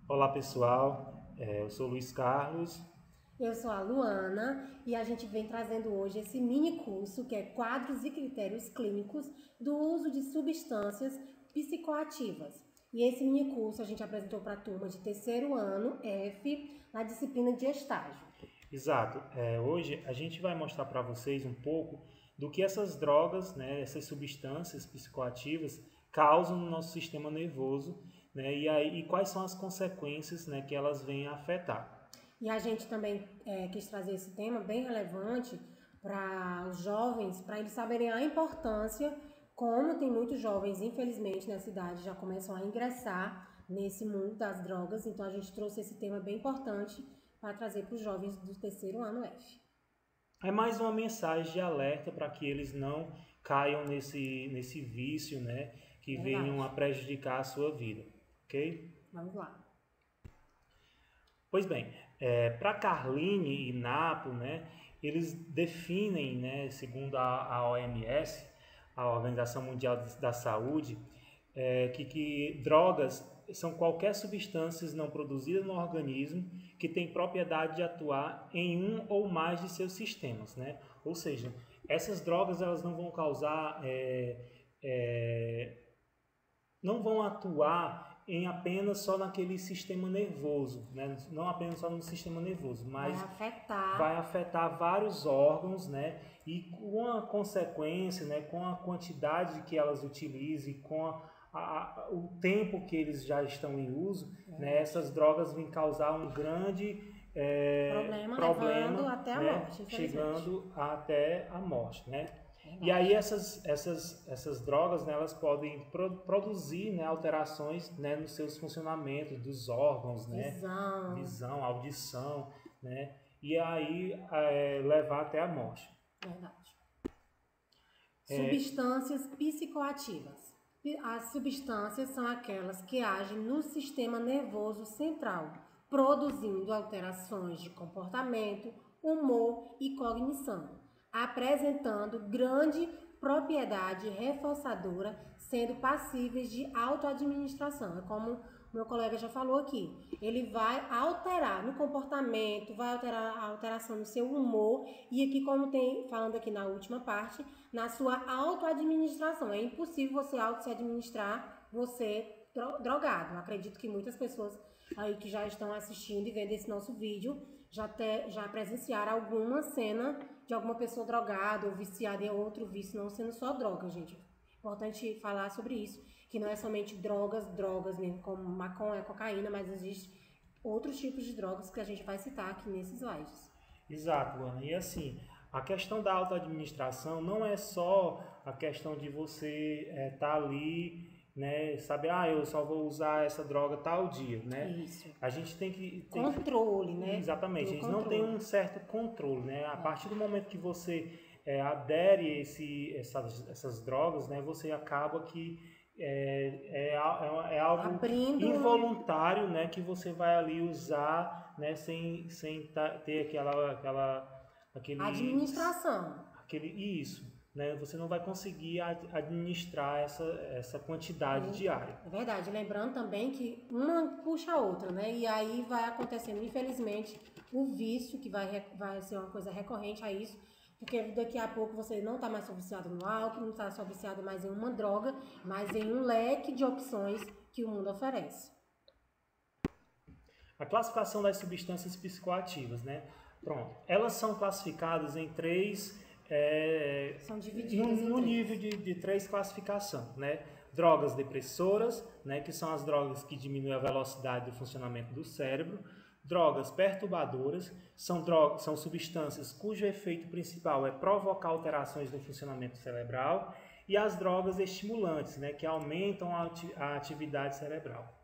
Olá pessoal, eu sou o Luiz Carlos. Eu sou a Luana e a gente vem trazendo hoje esse mini curso que é Quadros e Critérios Clínicos do Uso de Substâncias Psicoativas. E esse mini curso a gente apresentou para a turma de terceiro ano F na disciplina de estágio. Exato, hoje a gente vai mostrar para vocês um pouco do que essas drogas, né, essas substâncias psicoativas causam no nosso sistema nervoso, né, e quais são as consequências, né, que elas vêm a afetar. E a gente também quis trazer esse tema bem relevante para os jovens, para eles saberem a importância, como tem muitos jovens, infelizmente, na cidade já começam a ingressar nesse mundo das drogas. Então a gente trouxe esse tema bem importante para trazer para os jovens do terceiro ano F. É mais uma mensagem de alerta para que eles não caiam nesse vício, né, que venham a Verdade. prejudicar a sua vida, ok? Vamos lá. Pois bem, para Carline e Napo, né, eles definem, né, segundo a OMS, a Organização Mundial da Saúde, que drogas são qualquer substâncias não produzidas no organismo que tem propriedade de atuar em um ou mais de seus sistemas, né? Ou seja, essas drogas elas não vão causar, não vão atuar em apenas só naquele sistema nervoso, né? Não apenas só no sistema nervoso, Vai mas afetar. vai afetar vários órgãos, né? E com a consequência, né? Com a quantidade que elas utilizam, com o tempo que eles já estão em uso, né? Essas drogas vão causar um grande Levando problema, até a né? morte, infelizmente. Chegando até a morte, né? E Verdade. aí essas drogas, né, elas podem produzir, né, alterações, né, nos seus funcionamentos dos órgãos, né, Visão. visão, audição, né, e aí levar até a morte. Verdade. Substâncias psicoativas. As substâncias são aquelas que agem no sistema nervoso central, produzindo alterações de comportamento, humor e cognição, apresentando grande propriedade reforçadora, sendo passíveis de autoadministração. É como o meu colega já falou aqui. Ele vai alterar no comportamento, vai alterar a alteração no seu humor e aqui, como tem falando aqui na última parte, na sua autoadministração. É impossível você auto se administrar, você drogado. Eu acredito que muitas pessoas aí que já estão assistindo e vendo esse nosso vídeo já presenciaram alguma cena de alguma pessoa drogada ou viciada em outro vício, não sendo só droga, gente. Importante falar sobre isso, que não é somente drogas mesmo, como maconha, cocaína, mas existe outros tipos de drogas que a gente vai citar aqui nesses slides. Exato, Ana. E assim, a questão da autoadministração não é só a questão de você estar ali, né, saber, eu só vou usar essa droga tal dia, né? Isso. A gente tem Controle, né? exatamente, Ter o eles não têm controle. um certo controle, né? A partir do momento que você adere essas drogas, né, você acaba que é algo Abrindo involuntário, né, que você vai ali usar, né, sem ter aquele, administração. aquele isso, né? Você não vai conseguir administrar essa quantidade diária. É verdade. Lembrando também que uma puxa a outra, né? E aí vai acontecendo, infelizmente, o vício, que vai ser uma coisa recorrente a isso, porque daqui a pouco você não está mais só viciado no álcool, não está só viciado mais em uma droga, mas em um leque de opções que o mundo oferece. A classificação das substâncias psicoativas, né? Pronto. Elas são classificadas em três. São divididas em No três. nível de três classificações, né? Drogas depressoras, né? Que são as drogas que diminuem a velocidade do funcionamento do cérebro. Drogas perturbadoras são substâncias cujo efeito principal é provocar alterações no funcionamento cerebral. E as drogas estimulantes, né? Que aumentam a atividade cerebral.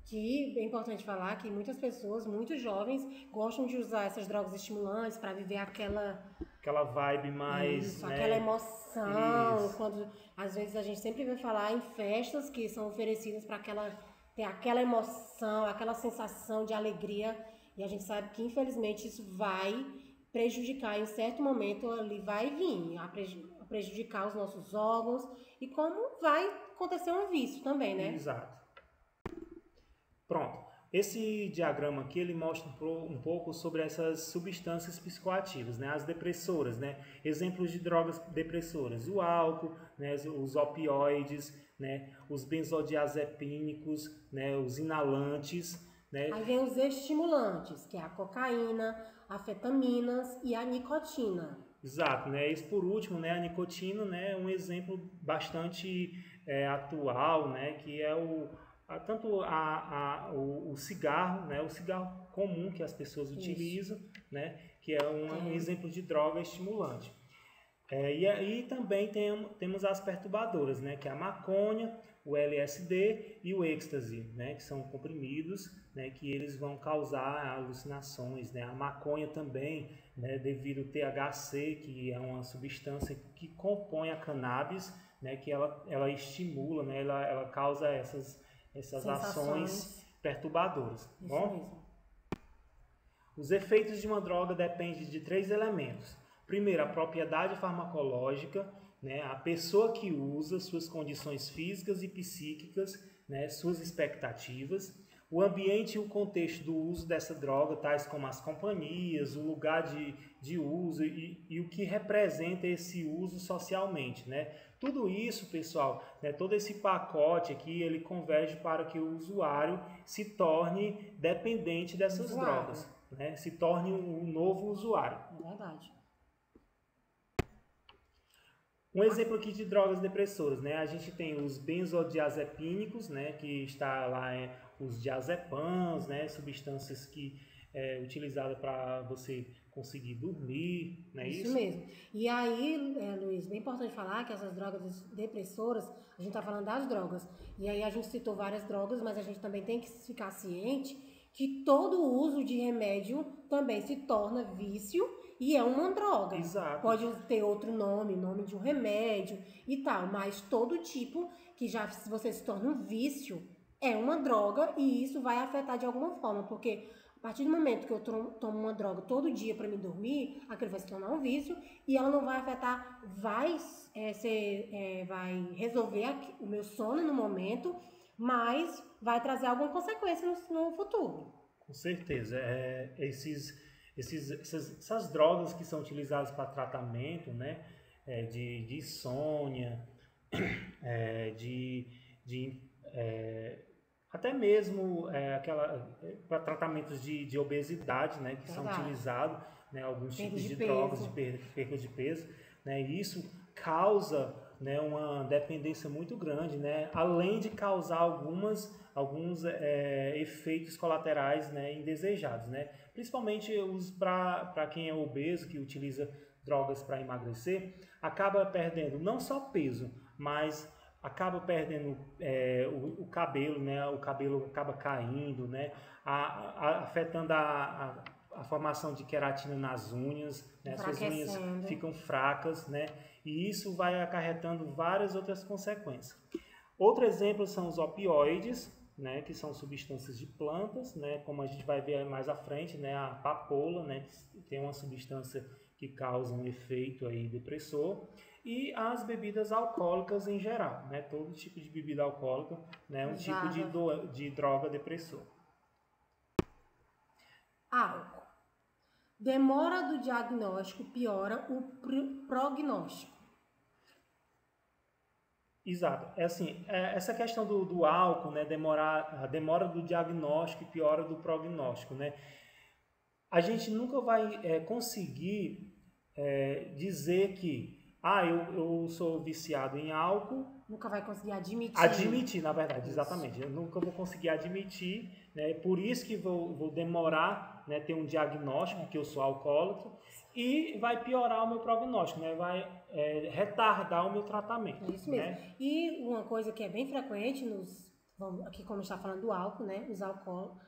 Que é importante falar que muitas pessoas, muitos jovens, gostam de usar essas drogas estimulantes para viver Aquela vibe mais, isso, aquela né? emoção. Isso. Quando às vezes a gente sempre vai falar em festas que são oferecidas para ter aquela emoção, aquela sensação de alegria. E a gente sabe que infelizmente isso vai prejudicar em certo momento, ali vai vir a prejudicar os nossos órgãos e como vai acontecer um vício também, né? Exato. Pronto. Esse diagrama aqui ele mostra um pouco sobre essas substâncias psicoativas, né? As depressoras, né? Exemplos de drogas depressoras: o álcool, né? Os opioides, né? Os benzodiazepínicos, né? Os inalantes, né? Aí vem os estimulantes, que é a cocaína, anfetaminas e a nicotina. Exato, né? Esse por último, né? A nicotina, né? É um exemplo bastante atual, né? Que é tanto o cigarro, né? O cigarro comum que as pessoas utilizam, né? Que é um exemplo de droga estimulante. E aí também temos as perturbadoras, né? Que é a maconha, o LSD e o êxtase, né? Que são comprimidos, né? Que eles vão causar alucinações, né? A maconha também, né? Devido ao THC, que é uma substância que compõe a cannabis, né? Que ela estimula, né? Ela causa essas ações perturbadoras. Isso Bom? mesmo. Os efeitos de uma droga dependem de 3 elementos. Primeiro, a propriedade farmacológica, né? A pessoa que usa, suas condições físicas e psíquicas, né? Suas expectativas. O ambiente e o contexto do uso dessa droga, tais como as companhias, o lugar de uso e o que representa esse uso socialmente, né? Tudo isso, pessoal, né, todo esse pacote aqui, ele converge para que o usuário se torne dependente dessas drogas, né? Se torne um novo usuário. É verdade. Um exemplo aqui de drogas depressoras, né? A gente tem os benzodiazepínicos, né? Que está lá os diazepams, né? Substâncias que utilizadas para você conseguir dormir, não é isso? Isso mesmo. E aí, Luiz, bem importante falar que essas drogas depressoras, a gente está falando das drogas. E aí a gente citou várias drogas, mas a gente também tem que ficar ciente que todo uso de remédio também se torna vício e é uma droga. Exato. Pode ter outro nome de um remédio e tal, mas todo tipo que já se você se torna um vício é uma droga e isso vai afetar de alguma forma, porque a partir do momento que eu tomo uma droga todo dia para me dormir, aquilo vai se tornar um vício e ela não vai afetar, vai resolver o meu sono no momento, mas vai trazer alguma consequência no futuro. Com certeza. Essas drogas que são utilizadas para tratamento, né, de insônia, até mesmo para tratamentos de obesidade, né, que são utilizados, né, alguns tipos de drogas de perda de peso, né, e isso causa, né, uma dependência muito grande, né, além de causar alguns efeitos colaterais, né, indesejados, né, principalmente para quem é obeso, que utiliza drogas para emagrecer, acaba perdendo não só peso, mas acaba perdendo o cabelo, né? O cabelo acaba caindo, né? Afetando a formação de queratina nas unhas, né? Suas unhas ficam fracas, né? E isso vai acarretando várias outras consequências. Outro exemplo são os opioides, né? Que são substâncias de plantas, né? Como a gente vai ver mais à frente, né? A papoula, né? Que tem uma substância que causa um efeito aí depressor. E as bebidas alcoólicas em geral, né? Todo tipo de bebida alcoólica, né? Um tipo de droga depressor. Álcool. Demora do diagnóstico piora o prognóstico. Exato. Essa questão do álcool, né? A demora do diagnóstico e piora do prognóstico, né? A gente nunca vai conseguir dizer que eu sou viciado em álcool. Nunca vai conseguir admitir. Admitir, na verdade, exatamente. Eu nunca vou conseguir admitir, né? Por isso que vou demorar, né, ter um diagnóstico que eu sou alcoólatra e vai piorar o meu prognóstico, né? Vai retardar o meu tratamento. É isso mesmo. Né? E uma coisa que é bem frequente aqui como está falando do álcool, né?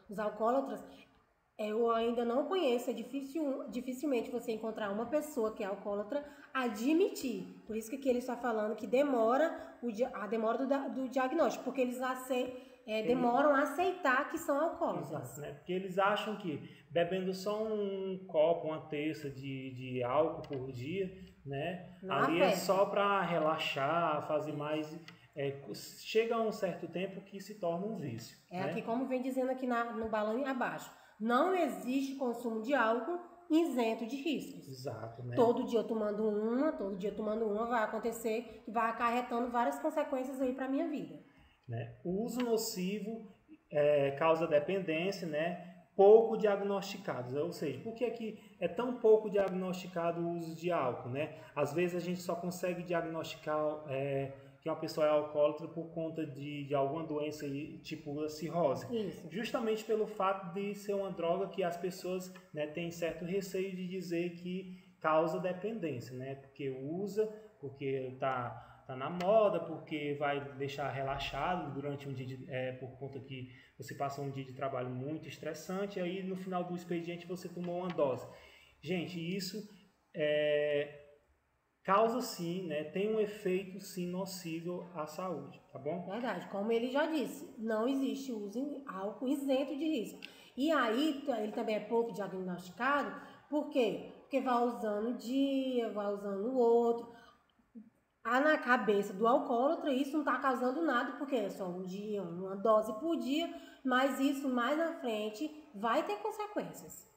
Os alcoólatras, eu ainda não conheço, dificilmente você encontrar uma pessoa que é alcoólatra admitir. Por isso que aqui ele está falando que demora a demora do diagnóstico, porque eles demoram a aceitar que são alcoólatras. Exato, né? Porque eles acham que bebendo só um copo, uma terça de álcool por dia, né? Ali é só para relaxar, fazer mais chega a um certo tempo que se torna um vício. É né? aqui, como vem dizendo aqui no balão abaixo, não existe consumo de álcool isento de riscos. Exato, né? Todo dia tomando uma, vai acontecer e vai acarretando várias consequências aí para a minha vida. Né? O uso nocivo causa dependência, né? Pouco diagnosticados, ou seja, por que aqui é tão pouco diagnosticado o uso de álcool, né? Às vezes a gente só consegue diagnosticar que uma pessoa é alcoólatra por conta de alguma doença tipo a cirrose. Isso. Justamente pelo fato de ser uma droga que as pessoas, né, têm certo receio de dizer que causa dependência, né? Porque usa, porque tá na moda, porque vai deixar relaxado durante um dia, por conta que você passou um dia de trabalho muito estressante, e aí no final do expediente você tomou uma dose. Gente, isso causa sim, né, tem um efeito sim nocivo à saúde, tá bom? Verdade, como ele já disse, não existe uso de álcool isento de risco. E aí, ele também é pouco diagnosticado, por quê? Porque vai usando um dia, vai usando o outro. Na cabeça do alcoólatra, isso não está causando nada, porque é só um dia, uma dose por dia, mas isso mais na frente vai ter consequências.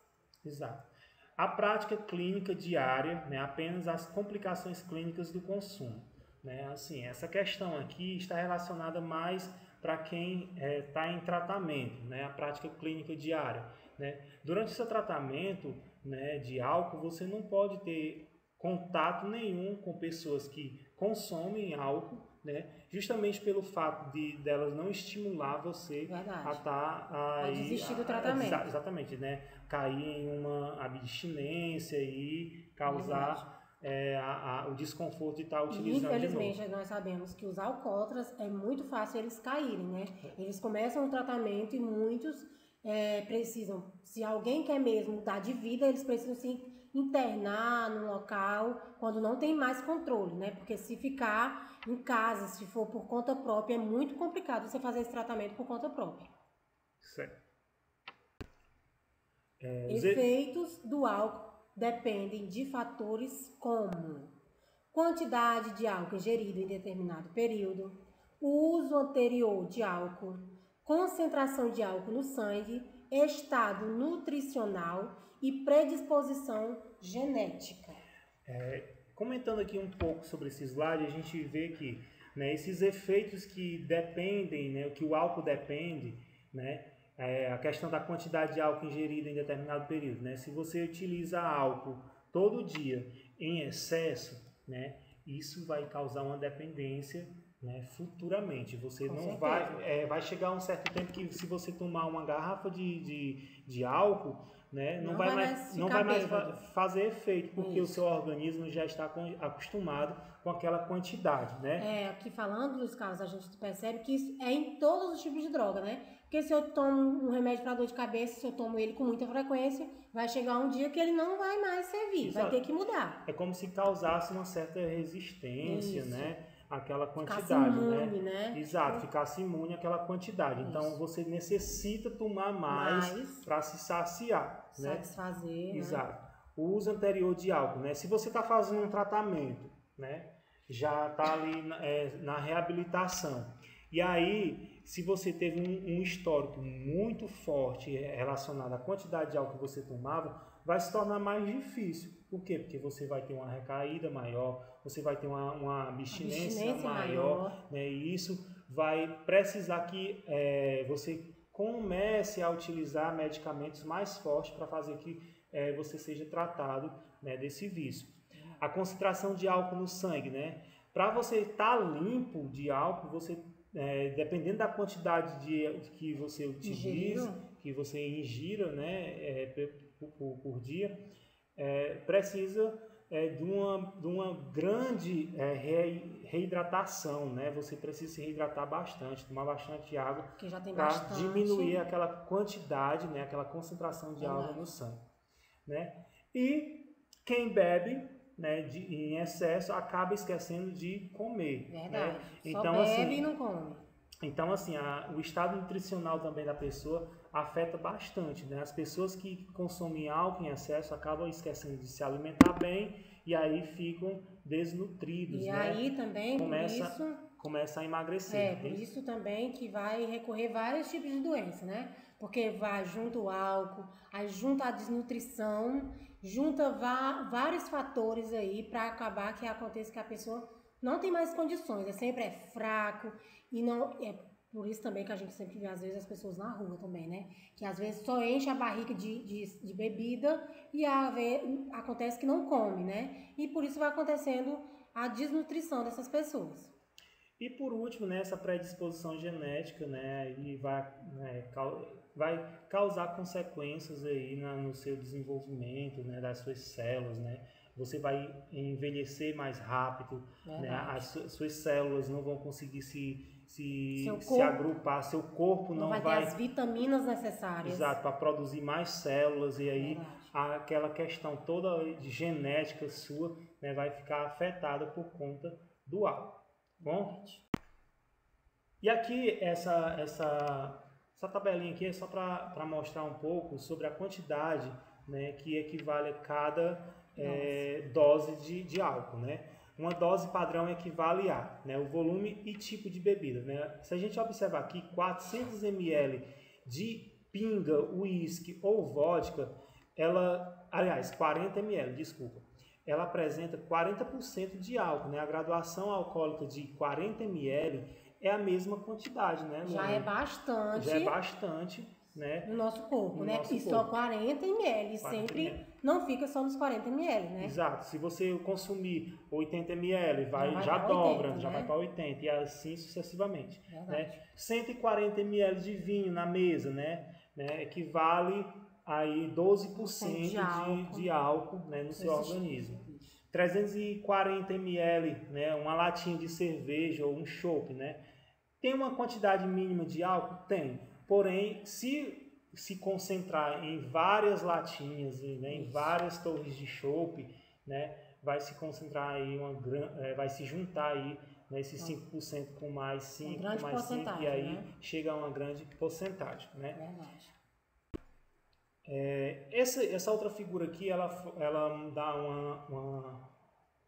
Exato. A prática clínica diária, né, apenas as complicações clínicas do consumo. Né? Assim, essa questão aqui está relacionada mais para quem está em tratamento, né, a prática clínica diária. Né? Durante o seu tratamento, né, de álcool, você não pode ter contato nenhum com pessoas que consomem álcool, né? Justamente pelo fato delas não estimular você a desistir do tratamento. Exatamente, né? Cair em uma abstinência e causar o desconforto de estar utilizando. Infelizmente, nós sabemos que os alcoólatras é muito fácil eles caírem, né? Eles começam o tratamento e muitos precisam, se alguém quer mesmo mudar de vida, eles precisam se internar no local quando não tem mais controle, né? Porque se ficar em casa, se for por conta própria, é muito complicado você fazer esse tratamento por conta própria. Certo. Efeitos do álcool dependem de fatores como quantidade de álcool ingerido em determinado período, o uso anterior de álcool, concentração de álcool no sangue, estado nutricional e predisposição genética. Comentando aqui um pouco sobre esse slide, a gente vê que, né, esses efeitos que dependem, né, que o álcool depende, né, a questão da quantidade de álcool ingerida em determinado período. Né, se você utiliza álcool todo dia em excesso, né, isso vai causar uma dependência, né, futuramente. Você não vai chegar a um certo tempo que, se você tomar uma garrafa de álcool, né, não vai mais fazer efeito, porque o seu organismo já está acostumado com aquela quantidade, né? Aqui falando dos casos, a gente percebe que isso é em todos os tipos de droga, né? Porque se eu tomo um remédio para dor de cabeça, se eu tomo ele com muita frequência, vai chegar um dia que ele não vai mais servir, vai ter que mudar. É como se causasse uma certa resistência, né? Aquela quantidade, ficasse imune, né? Exato, ficasse imune àquela quantidade. Isso. Então você necessita tomar mais para se saciar, satisfazer, né? Exato. Né? O uso anterior de álcool, né? Se você está fazendo um tratamento, né? Já está ali na reabilitação. E aí, se você teve um histórico muito forte relacionado à quantidade de álcool que você tomava, vai se tornar mais difícil. Por quê? Porque você vai ter uma recaída maior, você vai ter uma abstinência maior, né? E isso vai precisar que você comece a utilizar medicamentos mais fortes para fazer que você seja tratado, né, desse vício. A concentração de álcool no sangue, né? Para você estar limpo de álcool, você, dependendo da quantidade que você utilize, que você ingira, né, por dia, precisa de uma grande reidratação, né? Você precisa se reidratar bastante, tomar bastante água para diminuir aquela quantidade, né? Aquela concentração de água no sangue, né? E quem bebe, né, em excesso acaba esquecendo de comer. Verdade. Né? Então, só bebe e não come. Então, assim, o estado nutricional também da pessoa afeta bastante, né? As pessoas que consomem álcool em excesso acabam esquecendo de se alimentar bem e aí ficam desnutridos, e né? aí também, começa a emagrecer. Por isso também que vai recorrer vários tipos de doença, né? Porque vai junto o álcool, aí junto a desnutrição, junta vários fatores aí para acabar que aconteça que a pessoa não tem mais condições, sempre é fraco e não por isso também que a gente sempre vê, às vezes, as pessoas na rua também, né? Que às vezes só enche a barriga de bebida e acontece que não come, né? E por isso vai acontecendo a desnutrição dessas pessoas. E por último, né, essa predisposição genética, né, e vai causar consequências aí no seu desenvolvimento, né, das suas células, né? Você vai envelhecer mais rápido, né? As suas células não vão conseguir se agrupar, seu corpo não vai ter as vitaminas necessárias. Exato, para produzir mais células e aí aquela questão toda de genética sua, né, vai ficar afetada por conta do álcool. Bom? E aqui essa tabelinha aqui é só para mostrar um pouco sobre a quantidade, né, que equivale a cada dose de álcool, né? Uma dose padrão equivale a, né, o volume e tipo de bebida, né? Se a gente observar aqui, 400 ml de pinga, uísque ou vodka, 40 ml, desculpa, ela apresenta 40% de álcool, né? A graduação alcoólica de 40 ml é a mesma quantidade, né? Já é bastante. Né? No nosso corpo, né? E só 40 ml, sempre não fica só nos 40 ml, né? Exato. Se você consumir 80 ml, já dobra, 80, já vai para 80 e assim sucessivamente. Né? 140 ml de vinho na mesa, né? Equivale aí 12% de álcool, né, no seu organismo. 340 ml, né, uma latinha de cerveja ou um chopp, né? Tem uma quantidade mínima de álcool? Tem. Porém, se concentrar em várias latinhas, né, em várias torres de chopp, né, vai se concentrar aí vai se juntar aí nesses 5% com mais 5, com mais 5 e aí chega a uma grande porcentagem, né? Verdade. Essa outra figura aqui, ela dá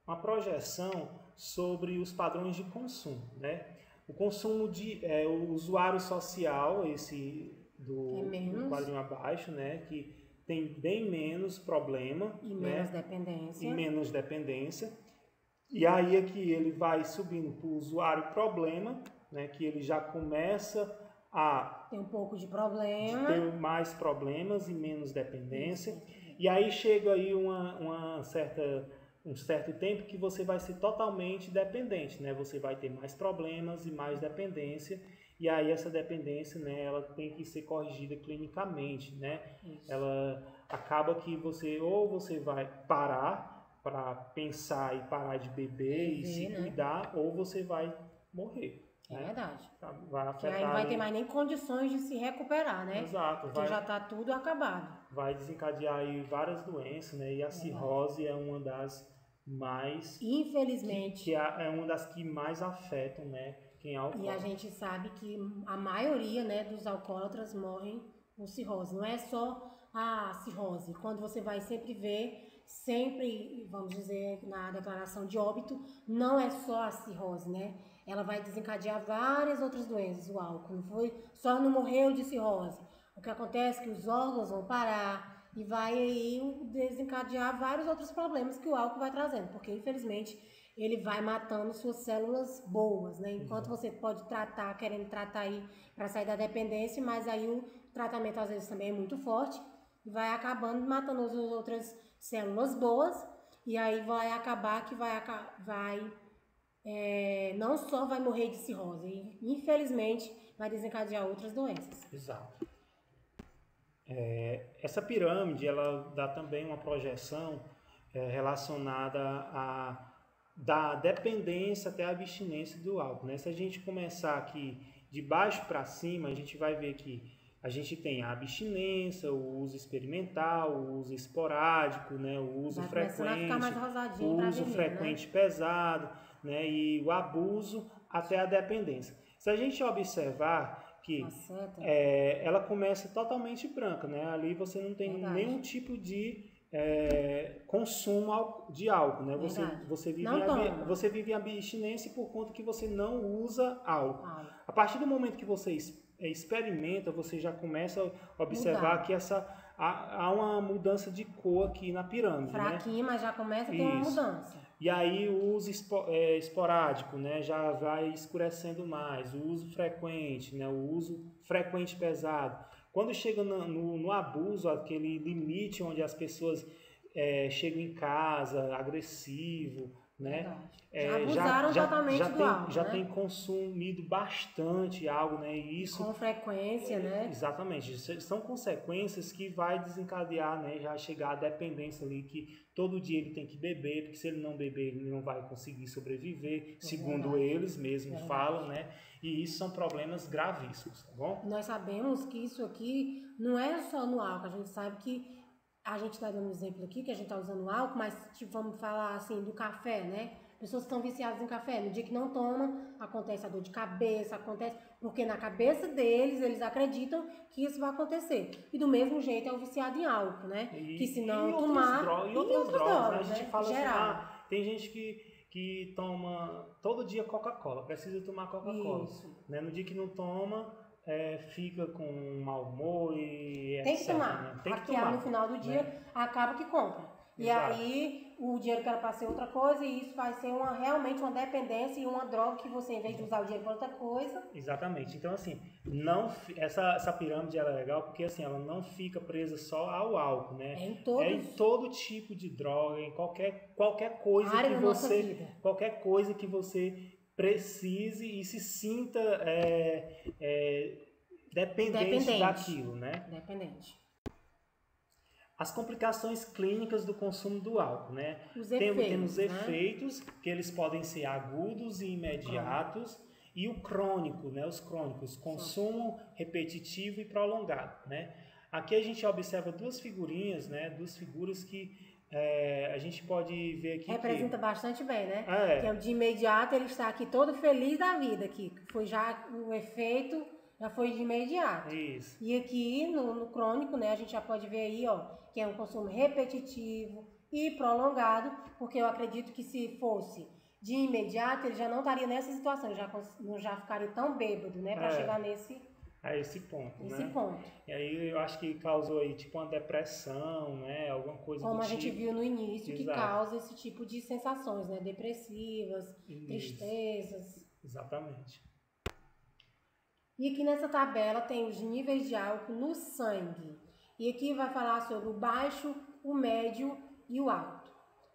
uma projeção sobre os padrões de consumo, né? O consumo o usuário social, esse do quadrinho abaixo, né? Que tem bem menos problema. E menos dependência. E aí aqui ele vai subindo para o usuário problema, né? Que ele já começa a ter um pouco de problema. Ter mais problemas e menos dependência. Isso. E aí chega aí um certo tempo que você vai ser totalmente dependente, né? Você vai ter mais problemas e mais dependência, e aí essa dependência, né, ela tem que ser corrigida clinicamente, né? Isso. Ela acaba que você vai parar para pensar e parar de beber e se cuidar, ou você vai morrer. É verdade. Vai afetar, e aí não vai ter mais nem condições de se recuperar, né? Exato. Porque já está tudo acabado. Vai desencadear aí várias doenças, né? E a cirrose é uma das mais... Infelizmente. Que é uma das que mais afetam, né? Quem é alcoólatra. E a gente sabe que a maioria, né, dos alcoólatras morrem com cirrose. Não é só a cirrose. Quando você vai vamos dizer, na declaração de óbito, não é só a cirrose, né? Ela vai desencadear várias outras doenças, o álcool. Não morreu de cirrose. O que acontece é que os órgãos vão parar e vai aí desencadear vários outros problemas que o álcool vai trazendo, porque infelizmente ele vai matando suas células boas, né? Enquanto você pode querendo tratar aí para sair da dependência, mas aí o tratamento às vezes também é muito forte e vai acabando matando as outras células boas, e aí vai acabar que não só vai morrer de cirrose, e infelizmente vai desencadear outras doenças. Exato. Essa pirâmide, ela dá também uma projeção relacionada da dependência até a abstinência do álcool, né? Se a gente começar aqui de baixo para cima, a gente vai ver que a gente tem a abstinência, o uso experimental, o uso esporádico, né? O uso frequente, pesado, né? E o abuso até a dependência. Se a gente observar que ela começa totalmente branca, né? Ali você não tem nenhum tipo de consumo de álcool, né? Verdade. Você vive em abstinência por conta que você não usa álcool. Ah, A partir do momento que você experimenta, você já começa a observar que há uma mudança de cor aqui na pirâmide, fraquinho, né? mas já começa a ter uma mudança. E aí o uso esporádico, né, já vai escurecendo mais, o uso frequente, né, o uso frequente pesado. Quando chega no abuso, aquele limite onde as pessoas chegam em casa, agressivo, né? Já abusaram totalmente do álcool, já né? tem consumido bastante álcool, né? E isso, com frequência, né? Exatamente. São consequências que vai desencadear, né? Já chegar à dependência ali, que todo dia ele tem que beber, porque se ele não beber, ele não vai conseguir sobreviver, segundo eles mesmos falam, né? E isso são problemas gravíssimos, tá bom? Nós sabemos que isso aqui não é só no álcool, a gente sabe que a gente está dando um exemplo aqui, que a gente está usando álcool, mas tipo, vamos falar assim do café, né? Pessoas que estão viciadas em café, no dia que não toma, acontece a dor de cabeça, acontece... Porque na cabeça deles, eles acreditam que isso vai acontecer. E do mesmo jeito é o viciado em álcool, né? Que se não tomar... E outras drogas, né? A gente né? fala geral. assim, tem gente que toma todo dia Coca-Cola, precisa tomar Coca-Cola. Né? No dia que não toma... fica com mau humor e tem que tomar. Né? Tem que tomar. No final do dia, né? Acaba que compra. Exato. E aí, o dinheiro que era para ser outra coisa, e isso vai ser realmente uma dependência e uma droga que você, em vez de usar o dinheiro para outra coisa... Exatamente. Então, assim, essa pirâmide ela é legal porque, assim, ela não fica presa só ao álcool, né? É em todo tipo de droga, em qualquer coisa que você... Qualquer coisa que você precise e se sinta dependente daquilo, né? Dependente. As complicações clínicas do consumo do álcool, né? Temos efeitos que eles podem ser agudos e imediatos e o crônico, né? Os crônicos, consumo repetitivo e prolongado, né? Aqui a gente observa duas figurinhas, né? Duas figuras que a gente pode ver aqui. Representa bastante bem, né? Que é o de imediato, ele está aqui todo feliz da vida, que foi já o efeito, já foi de imediato. Isso. E aqui no crônico, né, a gente já pode ver aí, ó, que é um consumo repetitivo e prolongado, porque eu acredito que se fosse de imediato, ele já não estaria nessa situação, já ficaria tão bêbado, né, para chegar a esse ponto, esse ponto. E aí eu acho que causou aí tipo uma depressão, né, alguma coisa como do a gente viu no início. Exato. Que causa esse tipo de sensações, né, depressivas, tristezas. Exatamente. E aqui nessa tabela tem os níveis de álcool no sangue. E aqui vai falar sobre o baixo, o médio e o alto.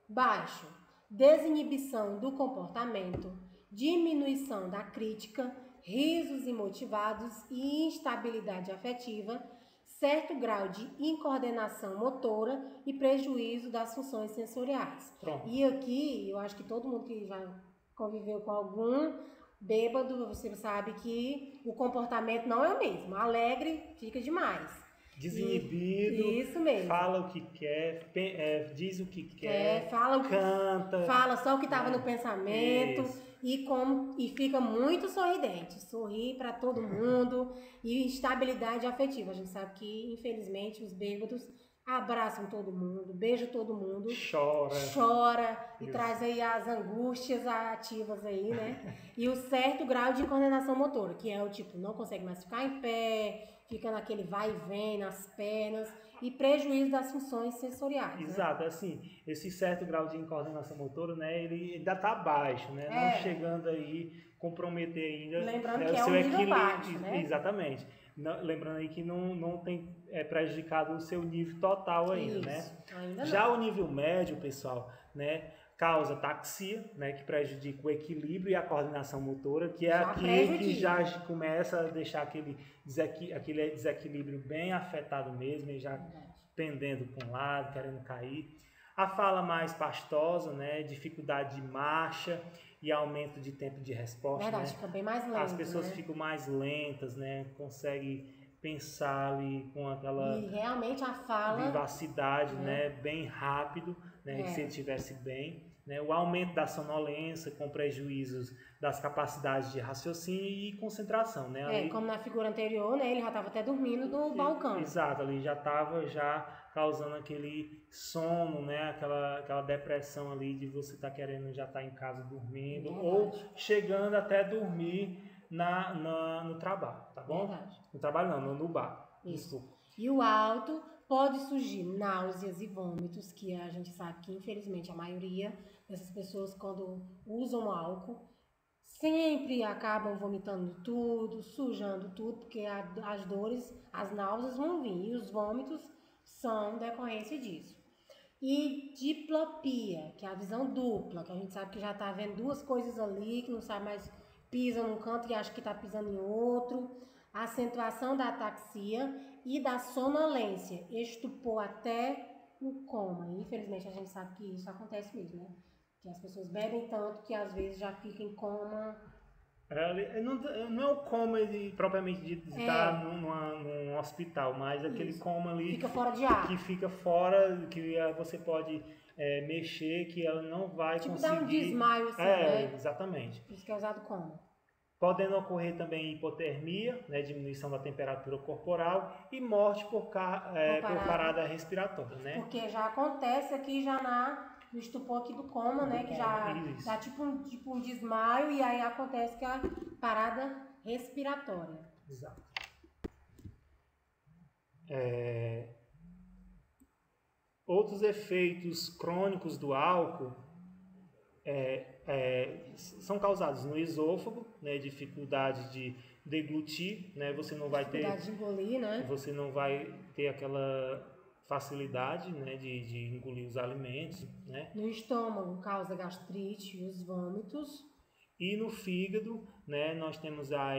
Baixo, desinibição do comportamento, diminuição da crítica, risos imotivados e instabilidade afetiva, certo grau de incoordenação motora e prejuízo das funções sensoriais. Pronto. E aqui, eu acho que todo mundo que já conviveu com algum bêbado, você sabe que o comportamento não é o mesmo. Alegre fica demais. Desinibido, isso mesmo. Fala o que quer, diz o que quer, canta. Fala só o que estava no pensamento. Isso. E fica muito sorridente, sorri para todo mundo e estabilidade afetiva. A gente sabe que, infelizmente, os bêbados abraçam todo mundo, beijam todo mundo, chora e traz aí as angústias ativas aí, né? E o certo grau de coordenação motora, que é o tipo, não consegue mais ficar em pé, fica naquele vai e vem nas pernas e prejuízo das funções sensoriais. Exato, né? Assim, esse certo grau de incoordenação motora, né, ele ainda está baixo, né, não chegando aí comprometer ainda. Lembrando que é um nível baixo, né? Exatamente. Lembrando aí que não tem prejudicado o seu nível total ainda, né? Ainda Já o nível médio, pessoal, né, causa taxia, né, que prejudica o equilíbrio e a coordenação motora, que é aqui que já começa a deixar aquele desequilíbrio bem afetado mesmo, e já pendendo para um lado, querendo cair. A fala mais pastosa, né, dificuldade de marcha e aumento de tempo de resposta. Verdade, né? Fica bem mais lento. As pessoas né? ficam mais lentas, né, conseguem pensar ali com aquela e realmente a fala vivacidade, né, bem rápido, né, que se ele estivesse bem, né, o aumento da sonolência com prejuízos das capacidades de raciocínio e concentração, né? Ali, como na figura anterior, né, ele já estava até dormindo no balcão. Exato, ali já estava causando aquele sono, né, aquela depressão ali de você estar querendo já estar em casa dormindo ou chegando até dormir no trabalho, tá bom? Verdade. No trabalho não, no bar. Isso. Desculpa. E o alto pode surgir náuseas e vômitos, que a gente sabe que infelizmente a maioria dessas pessoas quando usam álcool sempre acabam vomitando tudo, sujando tudo, porque as dores, as náuseas vão vir e os vômitos são decorrência disso. E diplopia, que é a visão dupla, que a gente sabe que já está vendo duas coisas ali, que não sabe mais, pisa num canto e acha que está pisando em outro. A acentuação da ataxia e da sonolência, estupor até o coma. Infelizmente a gente sabe que isso acontece mesmo, né? Que as pessoas bebem tanto que às vezes já ficam em coma. Não é o coma propriamente de estar num hospital, mas aquele coma ali fica fora de ar. Que fica fora, que você pode mexer, que ela não vai conseguir. Dar um desmaio assim, né? Exatamente. Por isso que é usado coma. Podendo ocorrer também hipotermia, né, diminuição da temperatura corporal e morte por parada respiratória, né? Porque já acontece aqui no estupor aqui do coma, né? Que já dá tipo um desmaio e aí acontece que a parada respiratória. Exato. Outros efeitos crônicos do álcool são causados no esôfago, né? Dificuldade de deglutir, né? Você não vai ter dificuldade de engolir, né? Você não vai ter aquela facilidade, né, de engolir os alimentos, né? No estômago causa gastrite e os vômitos. E no fígado, né, nós temos a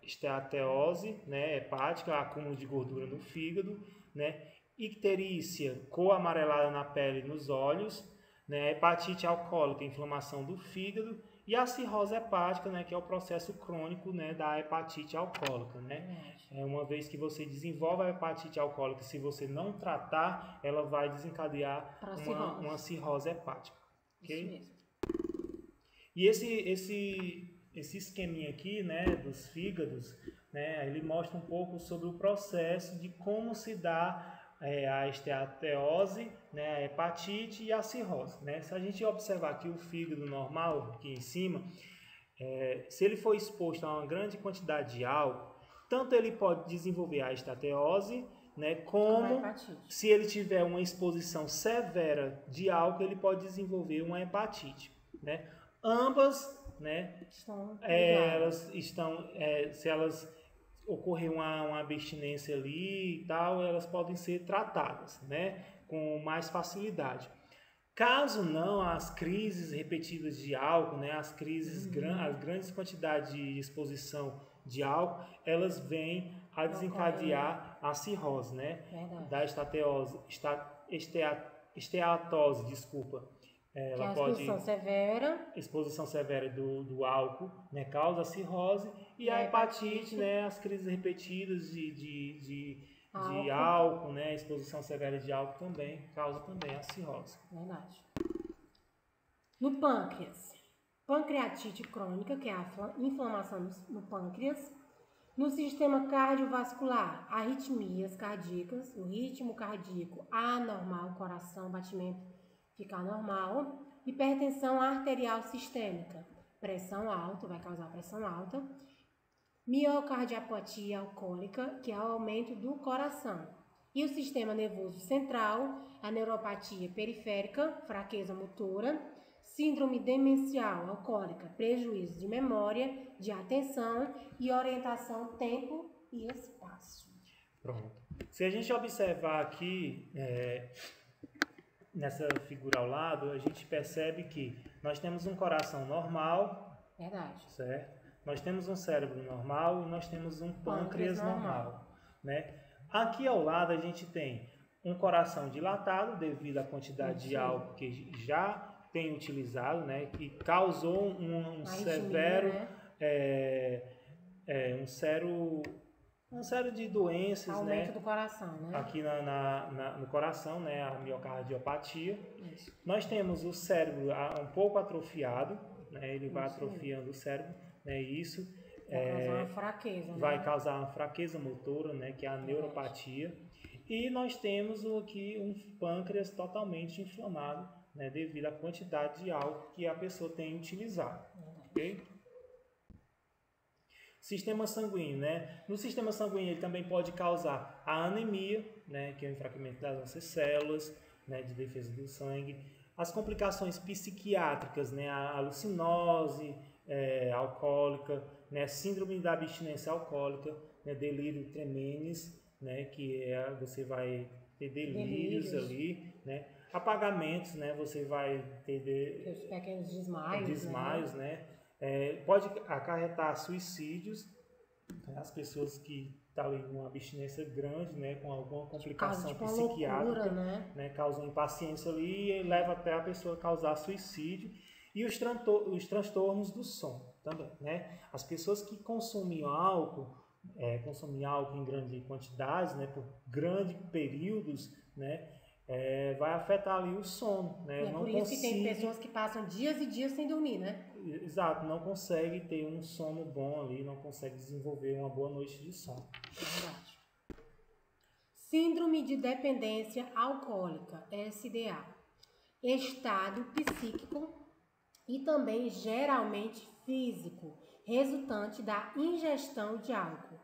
esteatose, né, hepática, acúmulo de gordura no fígado, né? Icterícia, cor amarelada na pele e nos olhos, né? Hepatite alcoólica, inflamação do fígado, e a cirrose hepática, né, que é o processo crônico, né, da hepatite alcoólica, né? Uma vez que você desenvolve a hepatite alcoólica, se você não tratar, ela vai desencadear uma cirrose hepática. Okay? Isso mesmo. E esse esqueminha aqui, né, dos fígados, né, ele mostra um pouco sobre o processo de como se dá a esteatose, né, a hepatite e a cirrose, né? Se a gente observar aqui o fígado normal, aqui em cima, se ele for exposto a uma grande quantidade de álcool, tanto ele pode desenvolver a esteatose, né, como se ele tiver uma exposição severa de álcool, ele pode desenvolver uma hepatite, né? Ambas, né, elas estão, se elas ocorrer uma abstinência ali e tal, elas podem ser tratadas, né, com mais facilidade. Caso não, as crises repetidas de álcool, né, as grandes quantidades de exposição de álcool, elas vêm a desencadear a cirrose, né, da esteatose, desculpa. Ela pode exposição severa do álcool, né, causa a cirrose, e a hepatite, né, as crises repetidas de álcool, né, exposição severa de álcool também causa também a cirrose. Verdade. No pâncreas, pancreatite crônica, que é a inflamação no pâncreas. No sistema cardiovascular, arritmias cardíacas, o ritmo cardíaco anormal, coração, batimento ficar normal. Hipertensão arterial sistêmica, pressão alta, vai causar pressão alta. Miocardiopatia alcoólica, que é o aumento do coração. E o sistema nervoso central, a neuropatia periférica, fraqueza motora. Síndrome demencial alcoólica, prejuízo de memória, de atenção e orientação, tempo e espaço. Pronto. Se a gente observar aqui, nessa figura ao lado, a gente percebe que nós temos um coração normal. Verdade. Certo? Nós temos um cérebro normal e nós temos um pâncreas normal, né? Aqui ao lado a gente tem um coração dilatado devido à quantidade de álcool que já tem utilizado, né? Que causou um severo, uma série de doenças, Aumento né? do coração, né? Aqui no coração, né? A miocardiopatia. Isso. Nós temos o cérebro um pouco atrofiado, né? Ele vai Isso mesmo. atrofiando o cérebro, né? Isso Vai causar uma fraqueza, né? vai causar uma fraqueza motora, né? Que é a neuropatia. E nós temos aqui um pâncreas totalmente inflamado, né? Devido à quantidade de álcool que a pessoa tem utilizado. Ok? Sistema sanguíneo, né? No sistema sanguíneo ele também pode causar a anemia, né? Que é o enfraquecimento das nossas células, né? De defesa do sangue. As complicações psiquiátricas, né? A alucinose alcoólica, né? Síndrome da abstinência alcoólica, né? Delírio tremens, né? Que você vai ter delírios ali, né? Apagamentos, né? Você vai ter Os pequenos desmaios, né? Pode acarretar suicídios, né? As pessoas que estão em uma abstinência grande, né? Com alguma complicação tipo psiquiátrica, loucura, né? Causam impaciência ali e leva até a pessoa a causar suicídio. E os transtornos do sono também, né? As pessoas que consomem álcool em grande quantidade, né? Por grandes períodos, né? Vai afetar ali o sono, né? E é por isso que tem pessoas que passam dias e dias sem dormir, né? Exato, não consegue ter um sono bom ali, não consegue desenvolver uma boa noite de sono. Verdade. Síndrome de dependência alcoólica, SDA. Estado psíquico e também geralmente físico, resultante da ingestão de álcool,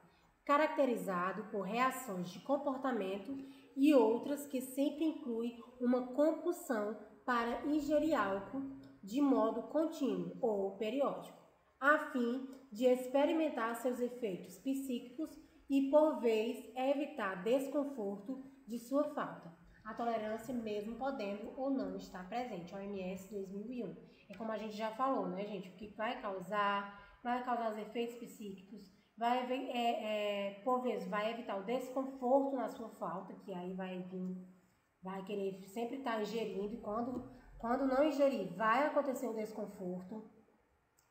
caracterizado por reações de comportamento e outras que sempre incluem uma compulsão para ingerir álcool de modo contínuo ou periódico, a fim de experimentar seus efeitos psíquicos e, por vez, evitar desconforto de sua falta. A tolerância mesmo podendo ou não estar presente, OMS 2001. É como a gente já falou, né, gente? O que vai causar os efeitos psíquicos, por vezes vai evitar o desconforto na sua falta, que aí vai querer sempre estar ingerindo, e quando não ingerir, vai acontecer o desconforto,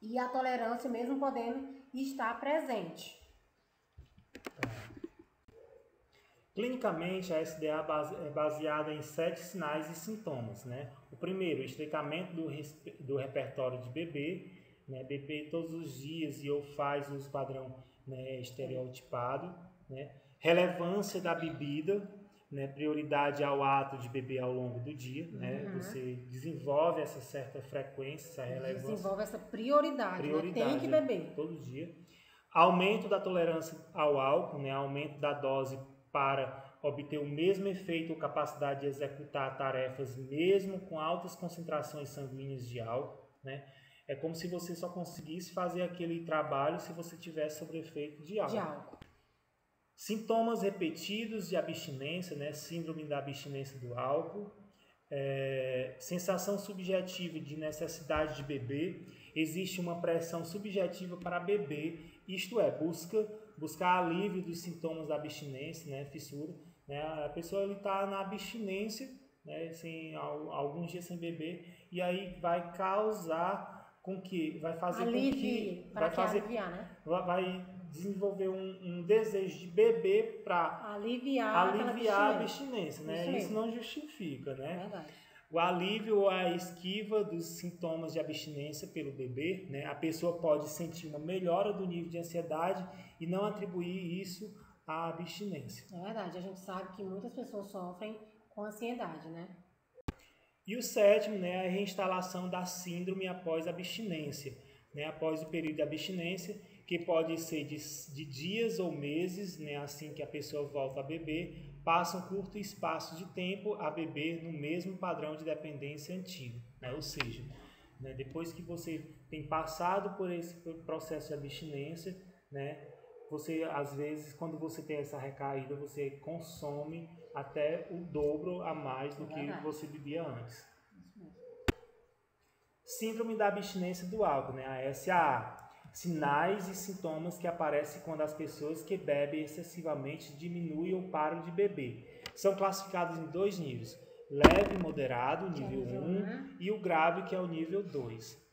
e a tolerância mesmo podendo estar presente. Clinicamente, a SDA é baseada em 7 sinais e sintomas, né? O primeiro, o estreitamento do repertório de beber, né? Beber todos os dias e ou faz uso padrão, né? Estereotipado, né? Relevância da bebida, né? Prioridade ao ato de beber ao longo do dia, né? Você desenvolve essa certa frequência, essa relevância. Desenvolve essa prioridade, né? Tem que beber. Todo dia. Aumento da tolerância ao álcool, né? Aumento da dose para obter o mesmo efeito ou capacidade de executar tarefas mesmo com altas concentrações sanguíneas de álcool, né? É como se você só conseguisse fazer aquele trabalho se você tivesse sob efeito de álcool. Sintomas repetidos de abstinência, né? Síndrome da abstinência do álcool, sensação subjetiva de necessidade de beber, existe uma pressão subjetiva para beber, isto é, buscar alívio dos sintomas da abstinência, né? Fissura, né? A pessoa está na abstinência, né? Alguns dias sem beber, e aí vai causar com que, vai fazer alívio, com que, aliviar, né? Vai desenvolver um desejo de beber para aliviar a abstinência, né? Isso não justifica, né? Verdade. O alívio ou a esquiva dos sintomas de abstinência pelo beber, né? A pessoa pode sentir uma melhora do nível de ansiedade e não atribuir isso à abstinência. É verdade, a gente sabe que muitas pessoas sofrem com ansiedade, né? E o sétimo, né, é a reinstalação da síndrome após a abstinência, né? Após o período de abstinência, que pode ser de dias ou meses, né? Assim que a pessoa volta a beber, passa um curto espaço de tempo a beber no mesmo padrão de dependência antigo, né? Ou seja, né, depois que você tem passado por esse processo de abstinência, né, você, às vezes, quando você tem essa recaída, você consome até o dobro a mais do que você bebia antes. Síndrome da abstinência do álcool, né, a SAA. Sinais e sintomas que aparecem quando as pessoas que bebem excessivamente diminuem ou param de beber. São classificados em 2 níveis, leve e moderado, nível 1, e o grave, que é o nível 2.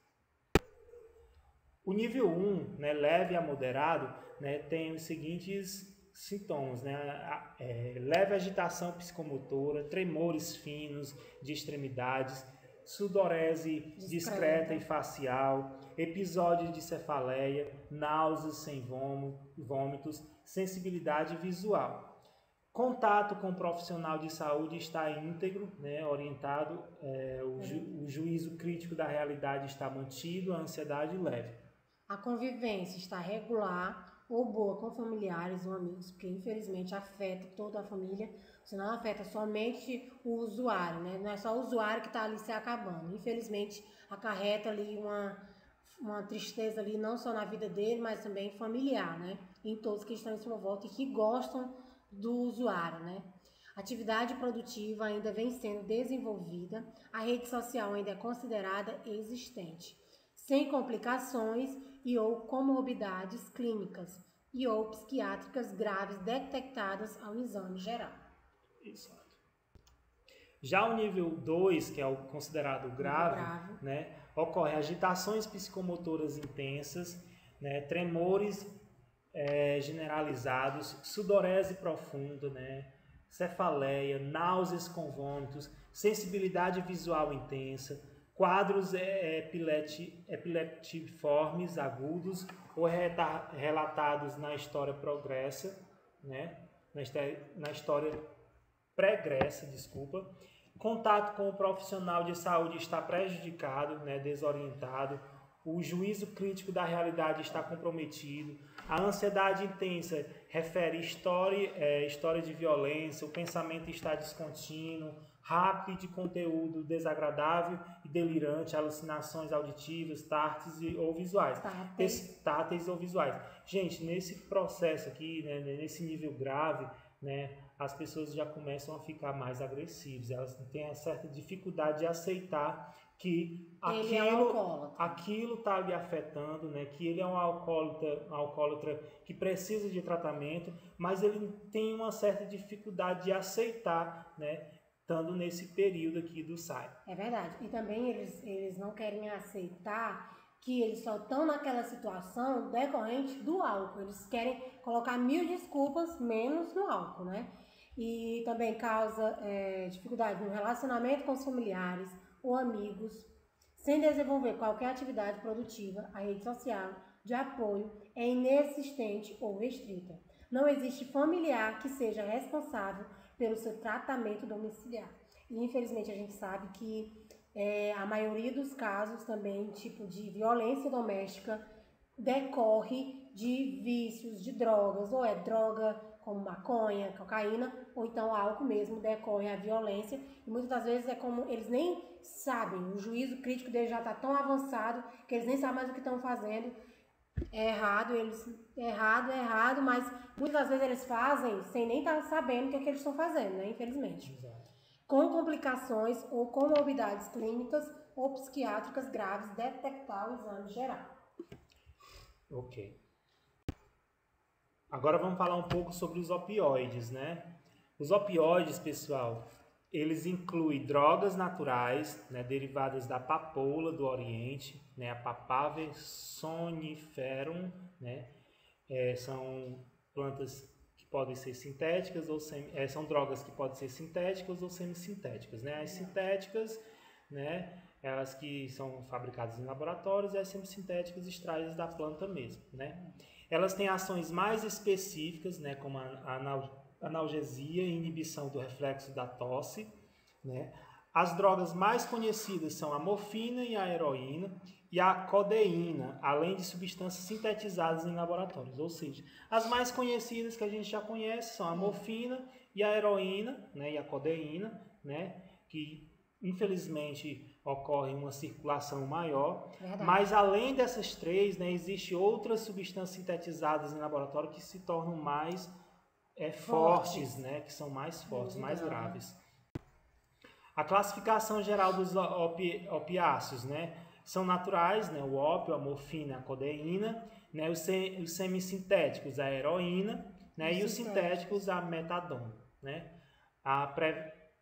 O nível 1, né, leve a moderado, né, tem os seguintes sintomas, né? Leve agitação psicomotora, tremores finos de extremidades, sudorese discreta e facial, episódios de cefaleia, náuseas sem vômitos, sensibilidade visual. Contato com o profissional de saúde está íntegro, né, orientado, o juízo crítico da realidade está mantido, a ansiedade leve. A convivência está regular ou boa com familiares ou amigos, porque infelizmente afeta toda a família, senão afeta somente o usuário, né? Não é só o usuário que está ali se acabando. Infelizmente acarreta ali uma tristeza ali, não só na vida dele, mas também familiar, né? Em todos que estão em sua volta e que gostam do usuário, né? Atividade produtiva ainda vem sendo desenvolvida, a rede social ainda é considerada existente, sem complicações e ou comorbidades clínicas e ou psiquiátricas graves detectadas ao exame geral. Exato. Já o nível 2, que é o considerado grave, né, ocorre agitações psicomotoras intensas, né, tremores generalizados, sudorese profunda, né, cefaleia, náuseas com vômitos, sensibilidade visual intensa, quadros epileptiformes agudos ou relatados na história progressa, né, na história pregressa, desculpa. Contato com o profissional de saúde está prejudicado, né, desorientado. O juízo crítico da realidade está comprometido. A ansiedade intensa refere história de violência. O pensamento está descontínuo, rápido, de conteúdo desagradável e delirante, alucinações auditivas, táteis ou visuais. Táteis ou visuais. Gente, nesse processo aqui, né, nesse nível grave, né, as pessoas já começam a ficar mais agressivas. Elas têm uma certa dificuldade de aceitar que aquilo está lhe afetando, né? Que ele é um alcoólatra que precisa de tratamento, mas ele tem uma certa dificuldade de aceitar, né? Estando nesse período aqui do SAI. É verdade. E também eles não querem aceitar que eles só estão naquela situação decorrente do álcool. Eles querem colocar 1000 desculpas menos no álcool, né? E também causa dificuldade no relacionamento com os familiares ou amigos, sem desenvolver qualquer atividade produtiva. A rede social de apoio é inexistente ou restrita. Não existe familiar que seja responsável pelo seu tratamento domiciliar. E infelizmente a gente sabe que a maioria dos casos também, tipo de violência doméstica, decorre de vícios, de drogas, ou é droga como maconha, cocaína, ou então álcool mesmo, decorre a violência. E muitas das vezes é como eles nem sabem, o juízo crítico deles já está tão avançado que eles nem sabem mais o que estão fazendo. É errado, mas muitas das vezes eles fazem sem nem estar sabendo o que eles estão fazendo, né? Infelizmente. Exato. Com complicações ou comorbidades clínicas ou psiquiátricas graves, detectar o exame geral. Ok. Agora vamos falar um pouco sobre os opioides, né? Os opioides, pessoal, eles incluem drogas naturais, né, derivadas da papoula do Oriente, né, a Papaver somniferum, né? São plantas que podem ser sintéticas ou são drogas que podem ser sintéticas ou semissintéticas, né? As sintéticas, né, elas que são fabricadas em laboratórios, e as semissintéticas extraídas da planta mesmo, né? Elas têm ações mais específicas, né, como a analgesia e inibição do reflexo da tosse, né? As drogas mais conhecidas são a morfina e a heroína e a codeína, além de substâncias sintetizadas em laboratórios. Ou seja, as mais conhecidas que a gente já conhece são a morfina e a heroína, né, e a codeína, né, que infelizmente ocorre uma circulação maior. Verdade. Mas além dessas três, né, existem outras substâncias sintetizadas em laboratório que se tornam mais fortes, né, que são mais fortes, mais graves. A classificação geral dos opiáceos, né, são naturais, né, o ópio, a morfina, a codeína, né, os semissintéticos, a heroína, né, e os sintéticos, a metadona, né.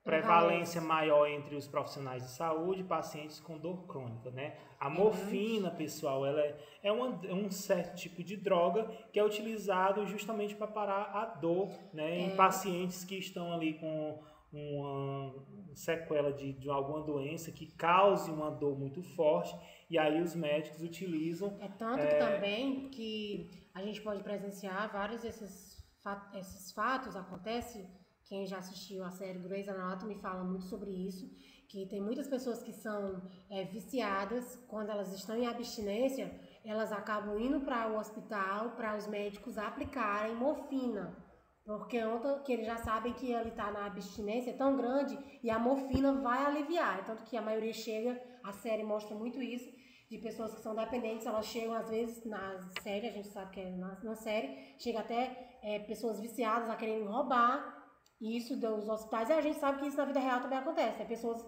prevalência maior entre os profissionais de saúde e pacientes com dor crônica, né? A morfina, pessoal, ela é um certo tipo de droga que é utilizado justamente para parar a dor, né? Em pacientes que estão ali com uma sequela de alguma doença que cause uma dor muito forte, e aí os médicos utilizam... É tanto que também que a gente pode presenciar vários esses fatos, acontece, quem já assistiu a série Grey's Anatomy fala muito sobre isso, que tem muitas pessoas que são viciadas, quando elas estão em abstinência, elas acabam indo para o hospital, para os médicos aplicarem morfina, porque que eles já sabem que ele está na abstinência tão grande e a morfina vai aliviar. Tanto que a maioria chega, a série mostra muito isso, de pessoas que são dependentes, elas chegam às vezes na série, a gente sabe que é na série, chega até pessoas viciadas a quererem roubar isso dos hospitais, e a gente sabe que isso na vida real também acontece, pessoas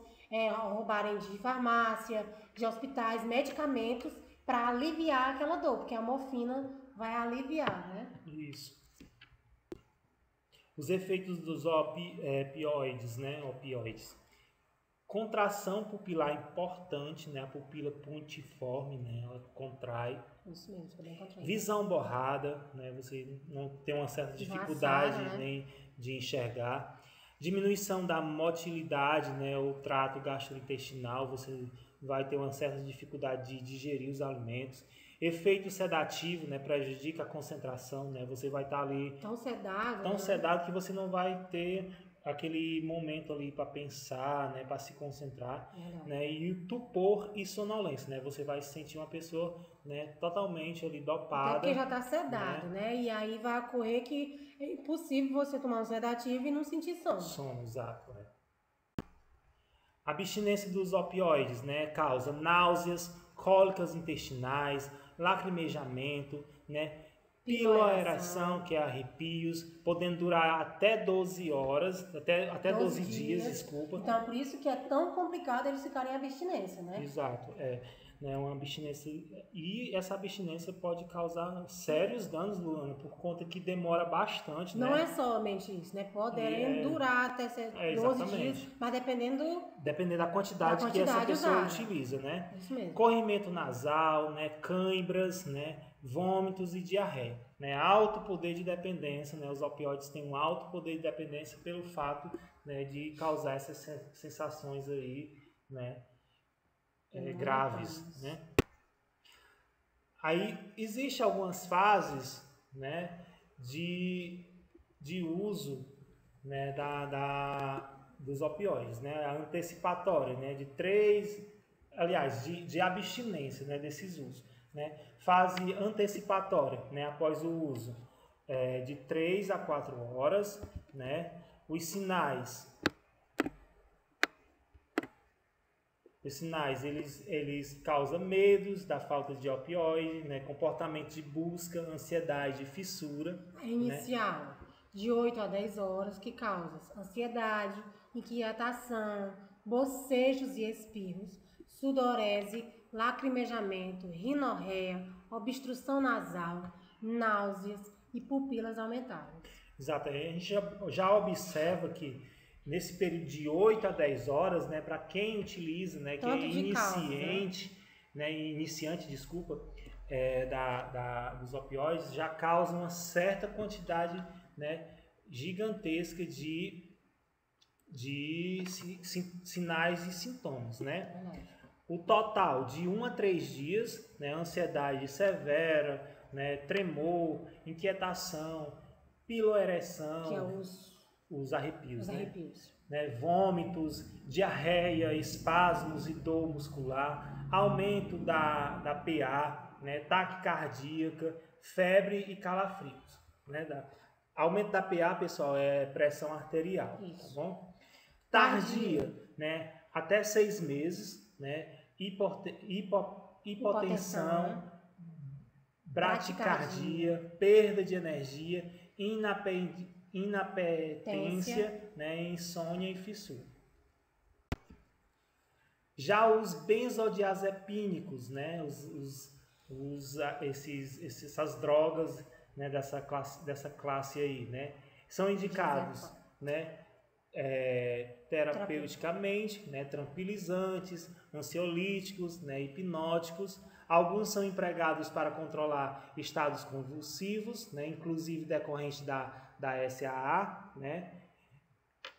roubarem de farmácia, de hospitais, medicamentos para aliviar aquela dor, porque a morfina vai aliviar, né? Isso. Os efeitos dos opioides, né? Opioides. Contração pupilar importante, né? A pupila puntiforme, né? Ela contrai. Isso mesmo, foi bem contraído. Visão borrada, né? Você não tem uma certa dificuldade, né? De enxergar. Diminuição da motilidade, né? O trato gastrointestinal, você vai ter uma certa dificuldade de digerir os alimentos. Efeito sedativo, né? Prejudica a concentração, né? Você vai estar ali tão sedado, sedado que você não vai ter aquele momento ali para pensar, né, para se concentrar, né, e o tupor e sonolência, né, você vai sentir uma pessoa, né, totalmente ali dopada. Até porque já está sedado, né, e aí vai ocorrer que é impossível você tomar um sedativo e não sentir sono. Sono, exato. A abstinência dos opioides, né, causa náuseas, cólicas intestinais, lacrimejamento, né, piloeração, que é arrepios, podendo durar até 12 horas, até 12 dias, desculpa. Então, por isso que é tão complicado eles ficarem em abstinência, né? Exato, né, uma abstinência, e essa abstinência pode causar sérios danos, Luana, por conta que demora bastante, Não né? é somente isso, né? Pode durar até 12 dias, mas dependendo da quantidade que essa pessoa utiliza, né? Isso mesmo. Corrimento nasal, né, cãibras, né, vômitos e diarreia, né, alto poder de dependência, né, os opioides têm um alto poder de dependência pelo fato, né, de causar essas sensações aí, né, graves, né. Aí existe algumas fases, né, de uso, né, dos opioides, né, a antecipatória, né, de abstinência, né, desses usos. Né? Fase antecipatória, né? Após o uso, de 3 a 4 horas, né? Os sinais eles causam medos da falta de opioide, né? Comportamento de busca, ansiedade, fissura. Inicial, né? De 8 a 10 horas, que causa ansiedade, inquietação, bocejos e espirros, sudorese, lacrimejamento, rinorreia, obstrução nasal, náuseas e pupilas aumentadas. Exato, a gente já observa que nesse período de 8 a 10 horas, né, para quem utiliza, né, que é iniciante, desculpa, dos opioides, já causa uma certa quantidade, né, gigantesca de sinais e sintomas, né? O total de 1 a 3 dias, né, ansiedade severa, né, tremor, inquietação, piloereção, que é os arrepios, né, vômitos, diarreia, espasmos e dor muscular, aumento da PA, né, taquicardíaca, febre e calafrios, né, aumento da PA, pessoal, é pressão arterial, isso. Tá bom? Tardia, né, até 6 meses, né, hipotensão, bradicardia, perda de energia, inapetência, né, insônia e fissura. Já os benzodiazepínicos, né, essas drogas, né, dessa classe aí, né, são indicados, né, terapeuticamente, né, tranquilizantes, ansiolíticos, né, hipnóticos. Alguns são empregados para controlar estados convulsivos, né, inclusive decorrente da SAA, né,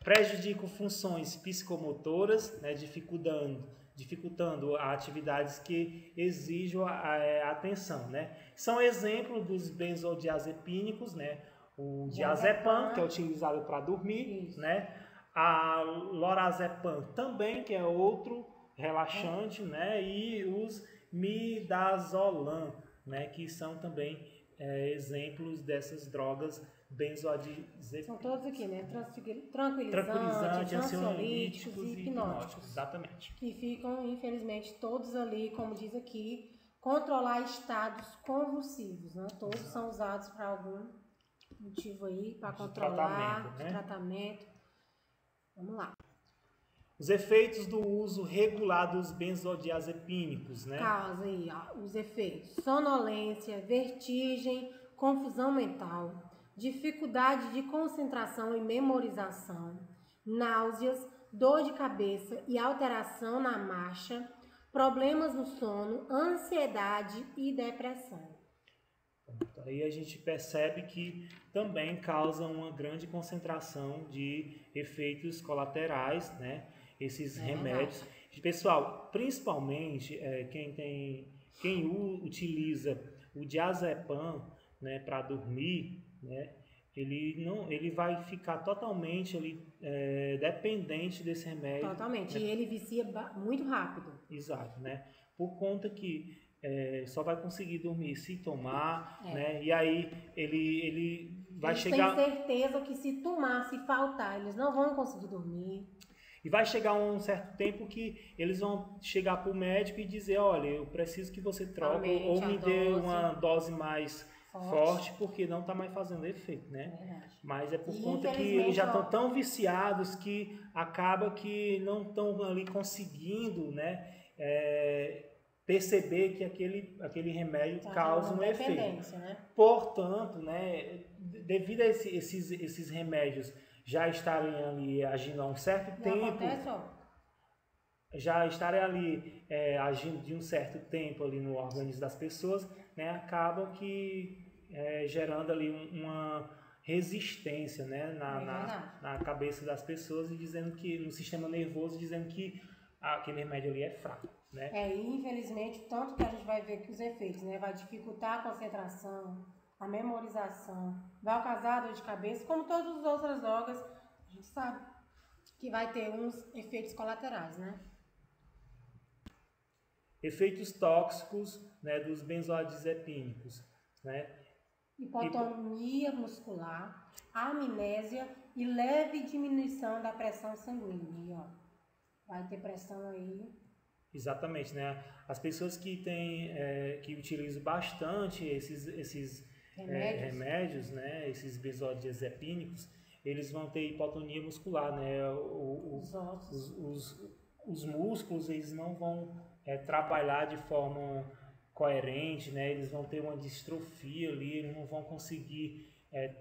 prejudicam funções psicomotoras, né, dificultando atividades que exijam a atenção, né. São exemplos dos benzodiazepínicos, né, o diazepam, que é utilizado para dormir, isso, né, a lorazepam também, que é outro relaxante, né, e os midazolam, né, que são também exemplos dessas drogas benzodiazepínicas. São todos aqui, né? Tranquilizantes, ansiolíticos e hipnóticos. Exatamente. Que ficam, infelizmente, todos ali, como diz aqui, controlar estados convulsivos, né? Todos são usados para algum motivo aí, para controlar, tratamento. Vamos lá. Os efeitos do uso regular dos benzodiazepínicos, né? Causa aí, ó, os efeitos: sonolência, vertigem, confusão mental, dificuldade de concentração e memorização, náuseas, dor de cabeça e alteração na marcha, problemas no sono, ansiedade e depressão. Aí a gente percebe que também causa uma grande concentração de efeitos colaterais, né? Esses remédios. Pessoal, principalmente quem utiliza o diazepam, né, para dormir, né, ele vai ficar totalmente dependente desse remédio. Totalmente, né? E ele vicia muito rápido. Exato, né? Por conta que só vai conseguir dormir se tomar, né? E aí ele vai chegar... Tem certeza que se tomar, se faltar, eles não vão conseguir dormir. E vai chegar um certo tempo que eles vão chegar para o médico e dizer, olha, eu preciso que você troque ou me dê uma dose mais forte porque não está mais fazendo efeito, né? Mas é por conta que eles já estão tão viciados que acaba que não estão ali conseguindo, né, perceber que aquele remédio causa um efeito. Né? Portanto, né, devido a esses remédios já estarem ali agindo há um certo tempo, já estarem ali agindo de um certo tempo ali no organismo das pessoas, né, acabam que gerando ali uma resistência, né, na cabeça das pessoas e dizendo que no sistema nervoso, dizendo que aquele remédio ali é fraco, né? Infelizmente, tanto que a gente vai ver que os efeitos, né, vai dificultar a concentração, a memorização, vai causar dor de cabeça, como todas as outras drogas, a gente sabe que vai ter uns efeitos colaterais, né? Efeitos tóxicos, né, dos benzodiazepínicos, né? Hipotonia muscular, amnésia e leve diminuição da pressão sanguínea. Ó. Vai ter pressão aí. Exatamente, né? As pessoas que que utilizam bastante esses remédios, né? Esses benzodiazepínicos, eles vão ter hipotonia muscular, né? Os músculos, eles não vão trabalhar de forma coerente, né? Eles vão ter uma distrofia ali, eles não vão conseguir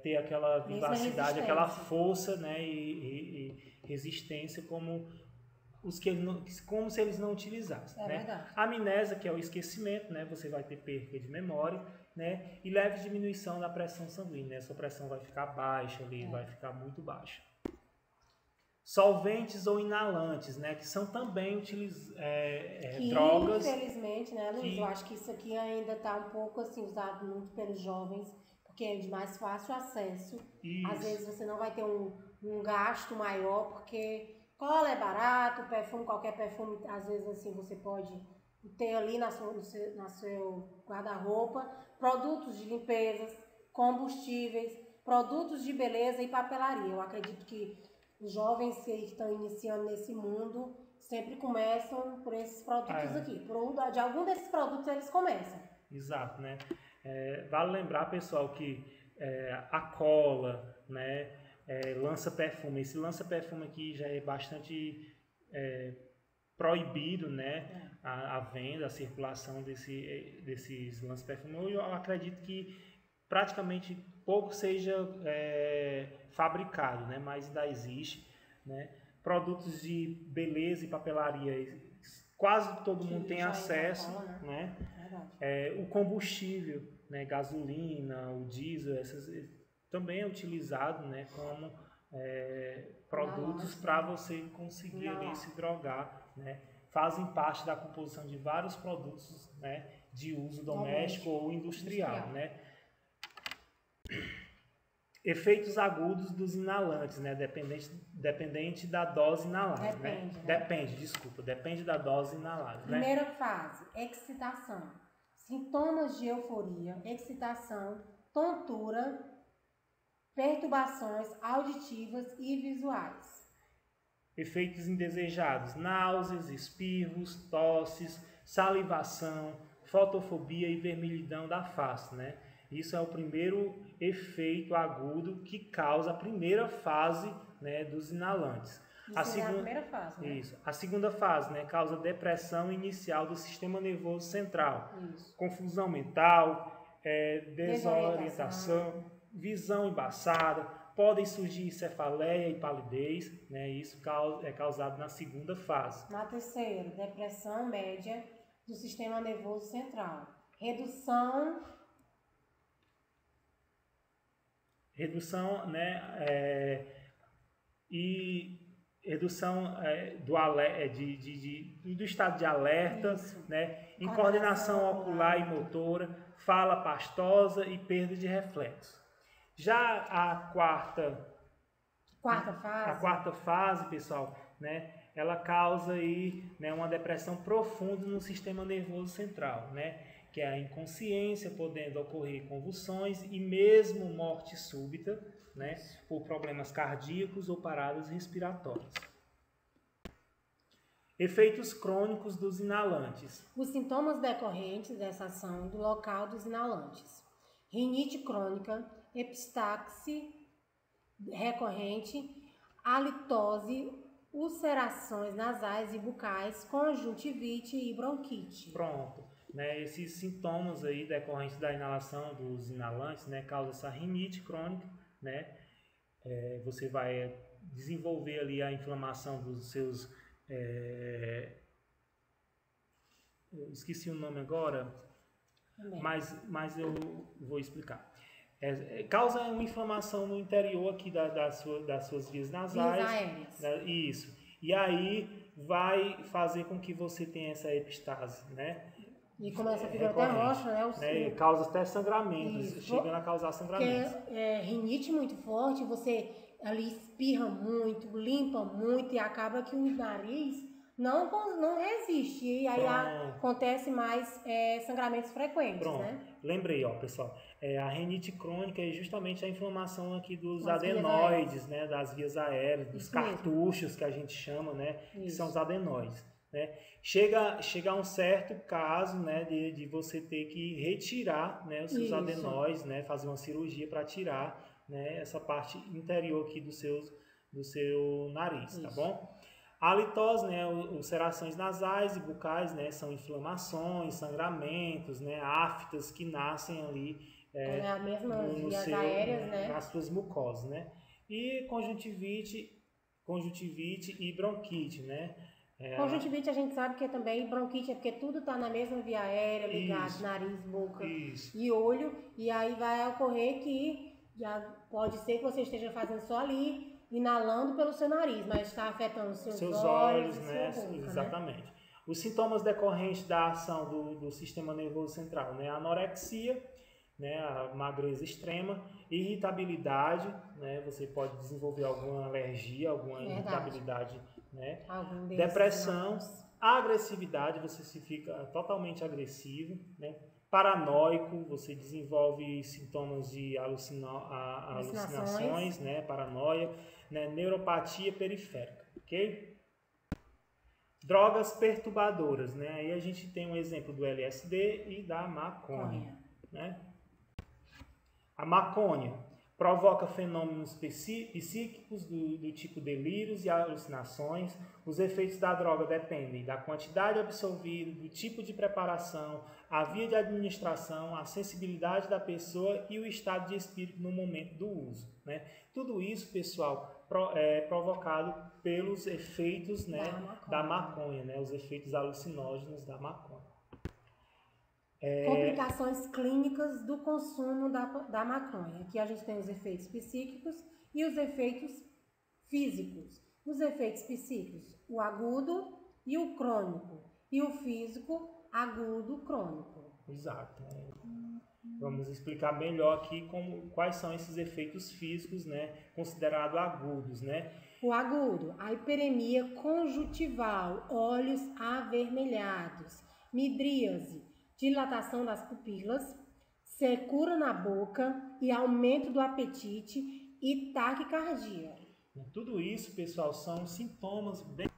ter aquela vivacidade, aquela força, né? E resistência como se eles não utilizassem, né? A amnésia, que é o esquecimento, né? Você vai ter perda de memória, né? E leve diminuição da pressão sanguínea, né? Sua pressão vai ficar baixa ali, vai ficar muito baixa. Solventes ou inalantes, né? Que são também drogas. Infelizmente, né, Luiz? Eu acho que isso aqui ainda está um pouco assim, usado muito pelos jovens, porque é de mais fácil acesso. Isso. Às vezes você não vai ter um gasto maior, porque cola é barato, perfume, qualquer perfume, às vezes assim você pode ter ali no seu guarda-roupa, produtos de limpeza, combustíveis, produtos de beleza e papelaria. Eu acredito que os jovens que estão iniciando nesse mundo sempre começam por esses produtos aqui. De algum desses produtos eles começam. Exato, né? Vale lembrar, pessoal, que a cola, né? Lança-perfume. Esse lança-perfume aqui já é bastante proibido, né? A venda, a circulação desses lança-perfume. Eu acredito que praticamente pouco seja fabricado, né? Mas ainda existe. né? Produtos de beleza e papelaria, quase todo mundo tem acesso, né? O combustível, né? Gasolina, o diesel, também é utilizado, né? Como produtos para você conseguir ali se drogar, né? Fazem parte da composição de vários produtos, né? De uso doméstico ou industrial, né? Efeitos agudos dos inalantes, né? Dependente da dose inalada, né? Depende da dose inalada. Primeira fase, excitação. Sintomas de euforia, excitação, tontura, perturbações auditivas e visuais. Efeitos indesejados, náuseas, espirros, tosses, salivação, fotofobia e vermelhidão da face, né? Isso é o primeiro efeito agudo que causa a primeira fase, né, dos inalantes. É a primeira fase, né? Isso. A segunda fase, né, causa depressão inicial do sistema nervoso central. Isso. Confusão mental, desorientação, visão embaçada, podem surgir cefaleia e palidez, né? Isso é causado na segunda fase. Na terceira, depressão média do sistema nervoso central. Redução, né, do estado de alerta, né, incoordenação ocular e motora, fala pastosa e perda de reflexo. Já a quarta fase, pessoal, né, ela causa aí, né, uma depressão profunda no sistema nervoso central, né, que é a inconsciência, podendo ocorrer convulsões e mesmo morte súbita, né, por problemas cardíacos ou paradas respiratórias. Efeitos crônicos dos inalantes. Os sintomas decorrentes dessa ação do local dos inalantes. Rinite crônica, epistaxe recorrente, halitose, ulcerações nasais e bucais, conjuntivite e bronquite. Pronto. Né, esses sintomas aí decorrentes da inalação dos inalantes, né, causam essa rinite crônica, né? Você vai desenvolver ali a inflamação dos seus... eu esqueci o nome agora, mas eu vou explicar. Causa uma inflamação no interior aqui das suas vias nasais. Vias aéreas. Isso. E aí vai fazer com que você tenha essa epistase, né? E começa a ficar até roxa, né? Causa até sangramentos, chegando a causar sangramentos. Porque rinite muito forte, você ali espirra muito, limpa muito e acaba que o nariz não resiste. E aí acontece mais sangramentos frequentes, né? Lembrei, ó, pessoal. A rinite crônica é justamente a inflamação aqui dos adenoides, né? Das vias aéreas, dos cartuchos que a gente chama, né? Que são os adenoides. Né? Chega a um certo caso, né, de você ter que retirar, né, os seus adenoides, né, fazer uma cirurgia para tirar, né, essa parte interior aqui do seu nariz, tá bom? A halitose, né, ulcerações nasais e bucais, né, são inflamações, sangramentos, né, aftas que nascem ali vias aéreas, né? nas suas mucosas, né? E conjuntivite e bronquite, né? Conjuntivite a gente sabe que é também bronquite, é porque tudo está na mesma via aérea, ligado, nariz, boca e olho, e aí vai ocorrer que já pode ser que você esteja fazendo só ali, inalando pelo seu nariz, mas está afetando os seus olhos, né? Sua boca, exatamente. Né? Os sintomas decorrentes da ação do sistema nervoso central, né? A anorexia, né? A magreza extrema, irritabilidade, né? Você pode desenvolver alguma alergia, alguma irritabilidade, né? Depressão, agressividade, você se fica totalmente agressivo, né? Paranoico, você desenvolve sintomas de alucinações, né? Paranoia, né? Neuropatia periférica, ok? Drogas perturbadoras, né? Aí a gente tem um exemplo do LSD e da maconha, né? A maconha provoca fenômenos psíquicos do tipo delírios e alucinações. Os efeitos da droga dependem da quantidade absorvida, do tipo de preparação, a via de administração, a sensibilidade da pessoa e o estado de espírito no momento do uso, né? Tudo isso, pessoal, é provocado pelos efeitos, né, da maconha, né? Os efeitos alucinógenos da maconha. Complicações clínicas do consumo da maconha. Aqui a gente tem os efeitos psíquicos e os efeitos físicos. Os efeitos psíquicos, o agudo e o crônico. E o físico, agudo, crônico. Exato. Vamos explicar melhor aqui quais são esses efeitos físicos, né, considerados agudos, né? O agudo, a hiperemia conjuntival, olhos avermelhados, midríase, dilatação das pupilas, secura na boca e aumento do apetite e taquicardia. Tudo isso, pessoal, são sintomas bem...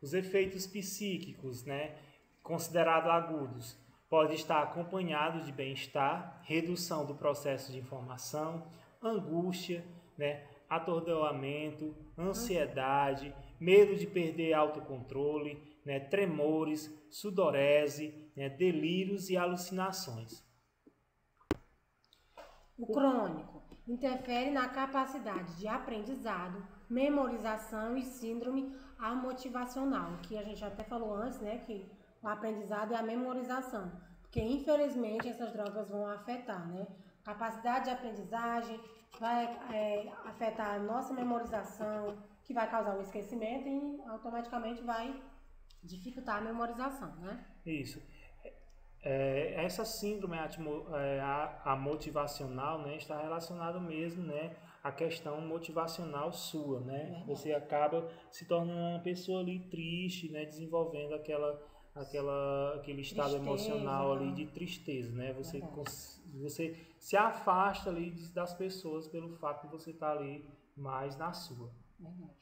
Os efeitos psíquicos, né, considerados agudos, podem estar acompanhados de bem-estar, redução do processo de informação, angústia, né, atordoamento, ansiedade, medo de perder autocontrole, né, tremores, sudorese, né, delírios e alucinações. O crônico interfere na capacidade de aprendizado, memorização e síndrome amotivacional, que a gente até falou antes, né, que o aprendizado é a memorização, porque infelizmente essas drogas vão afetar, né, capacidade de aprendizagem, vai afetar a nossa memorização, que vai causar o esquecimento e automaticamente vai dificultar a memorização, né? Isso. Essa síndrome a motivacional, né, está relacionada mesmo, né, à questão motivacional sua, né? Você acaba se tornando uma pessoa ali triste, né, desenvolvendo aquele estado emocional ali de tristeza, né? Você se afasta ali das pessoas pelo fato de você estar ali mais na sua. Verdade.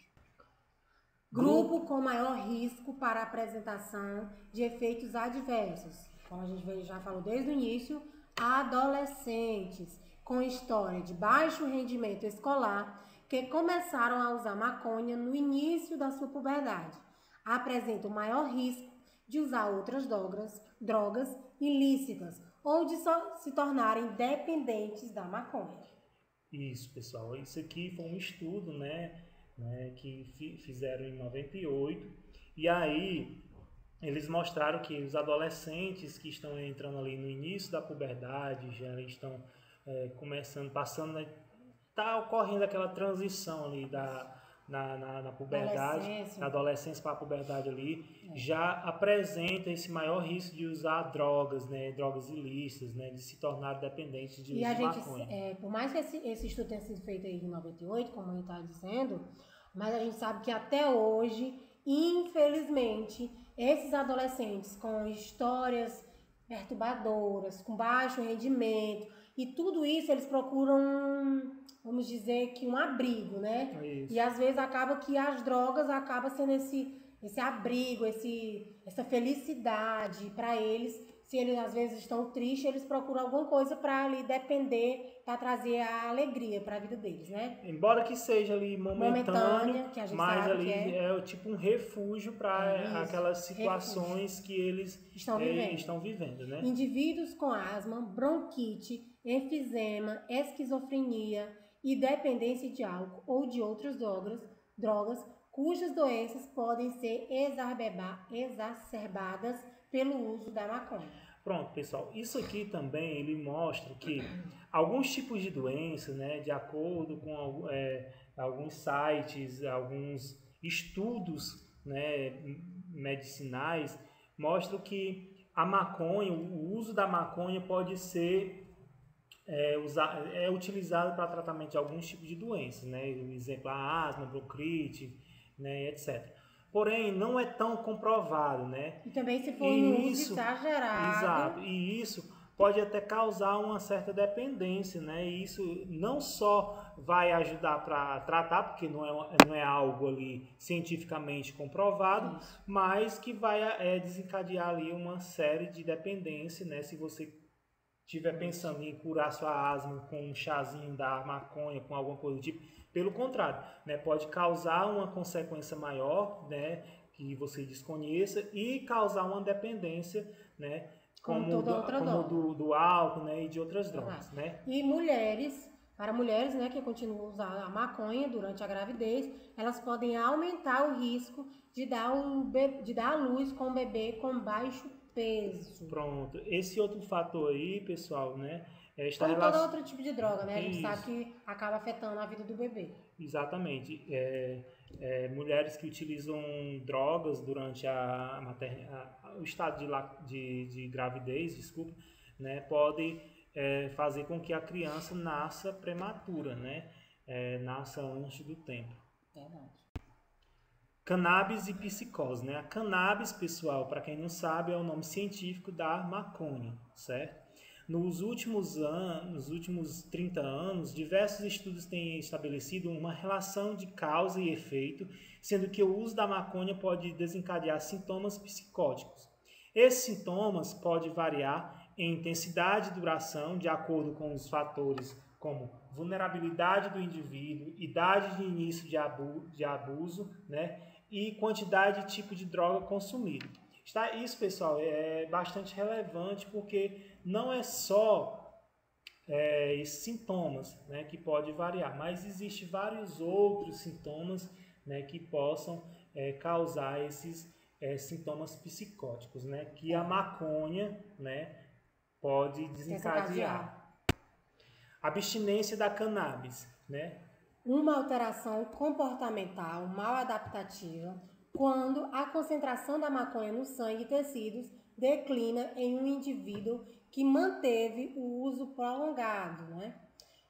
Grupo com maior risco para a apresentação de efeitos adversos. Como a gente já falou desde o início, adolescentes com história de baixo rendimento escolar que começaram a usar maconha no início da sua puberdade apresentam maior risco de usar outras drogas ilícitas ou de se tornarem dependentes da maconha. Isso, pessoal. Isso aqui foi um estudo, né, que fizeram em 98. E aí eles mostraram que os adolescentes que estão entrando ali no início da puberdade, já estão passando, né, tá ocorrendo aquela transição ali na puberdade, da adolescência para a puberdade ali, já apresenta esse maior risco de usar drogas, né, drogas ilícitas, né, de se tornar dependentes de uso de maconha. Por mais que esse estudo tenha sido feito aí em 98, como a gente está dizendo, mas a gente sabe que até hoje, infelizmente, esses adolescentes com histórias perturbadoras, com baixo rendimento, e tudo isso eles procuram, vamos dizer, que um abrigo, né? Isso. E às vezes acaba que as drogas acabam sendo esse abrigo, essa felicidade para eles. Se eles às vezes estão tristes, eles procuram alguma coisa para ali depender, para trazer a alegria para a vida deles, né? Embora que seja ali momentâneo, que a gente mas sabe ali que é tipo um refúgio para aquelas situações que eles estão vivendo, né? Indivíduos com asma, bronquite, enfisema, esquizofrenia e dependência de álcool ou de outras drogas cujas doenças podem ser exacerbadas pelo uso da maconha. Pronto, pessoal. Isso aqui também ele mostra que alguns tipos de doenças, né, de acordo com alguns sites, alguns estudos, né, medicinais, mostram que a maconha, o uso da maconha pode ser utilizado para tratamento de alguns tipos de doenças, né, por exemplo, a asma, bronquite, né, etc. Porém, não é tão comprovado, né? E também se for um uso exagerado. Exato. E isso pode até causar uma certa dependência, né? E isso não só vai ajudar para tratar, porque não é algo ali cientificamente comprovado, mas que vai desencadear ali uma série de dependência, né? Se você estiver pensando em curar sua asma com um chazinho da maconha, com alguma coisa do tipo, pelo contrário, né, pode causar uma consequência maior, né, que você desconheça e causar uma dependência, né, Como toda outra droga. do álcool, né, e de outras drogas, né? E para mulheres, né, que continuam a usar a maconha durante a gravidez, elas podem aumentar o risco de dar à luz com um bebê com baixo peso. Pronto. Esse outro fator aí, pessoal, né, está Como todo outro tipo de droga, né? A gente Isso. sabe que acaba afetando a vida do bebê. Exatamente. Mulheres que utilizam drogas durante o estado de gravidez, desculpa, né, podem fazer com que a criança nasça prematura, né, nasça antes do tempo. Verdade. Cannabis e psicose, né? A cannabis, pessoal, para quem não sabe, é o nome científico da maconha, certo? Nos últimos 30 anos, diversos estudos têm estabelecido uma relação de causa e efeito, sendo que o uso da maconha pode desencadear sintomas psicóticos. Esses sintomas podem variar em intensidade e duração de acordo com os fatores como vulnerabilidade do indivíduo, idade de início de abuso, né, e quantidade e tipo de droga consumida. Isso, pessoal, é bastante relevante porque não é só esses sintomas, né, que pode variar, mas existem vários outros sintomas, né, que possam causar esses sintomas psicóticos, né, que a maconha, né, pode desencadear. Abstinência da cannabis, né? Uma alteração comportamental mal adaptativa quando a concentração da maconha no sangue e tecidos declina em um indivíduo que manteve o uso prolongado, né?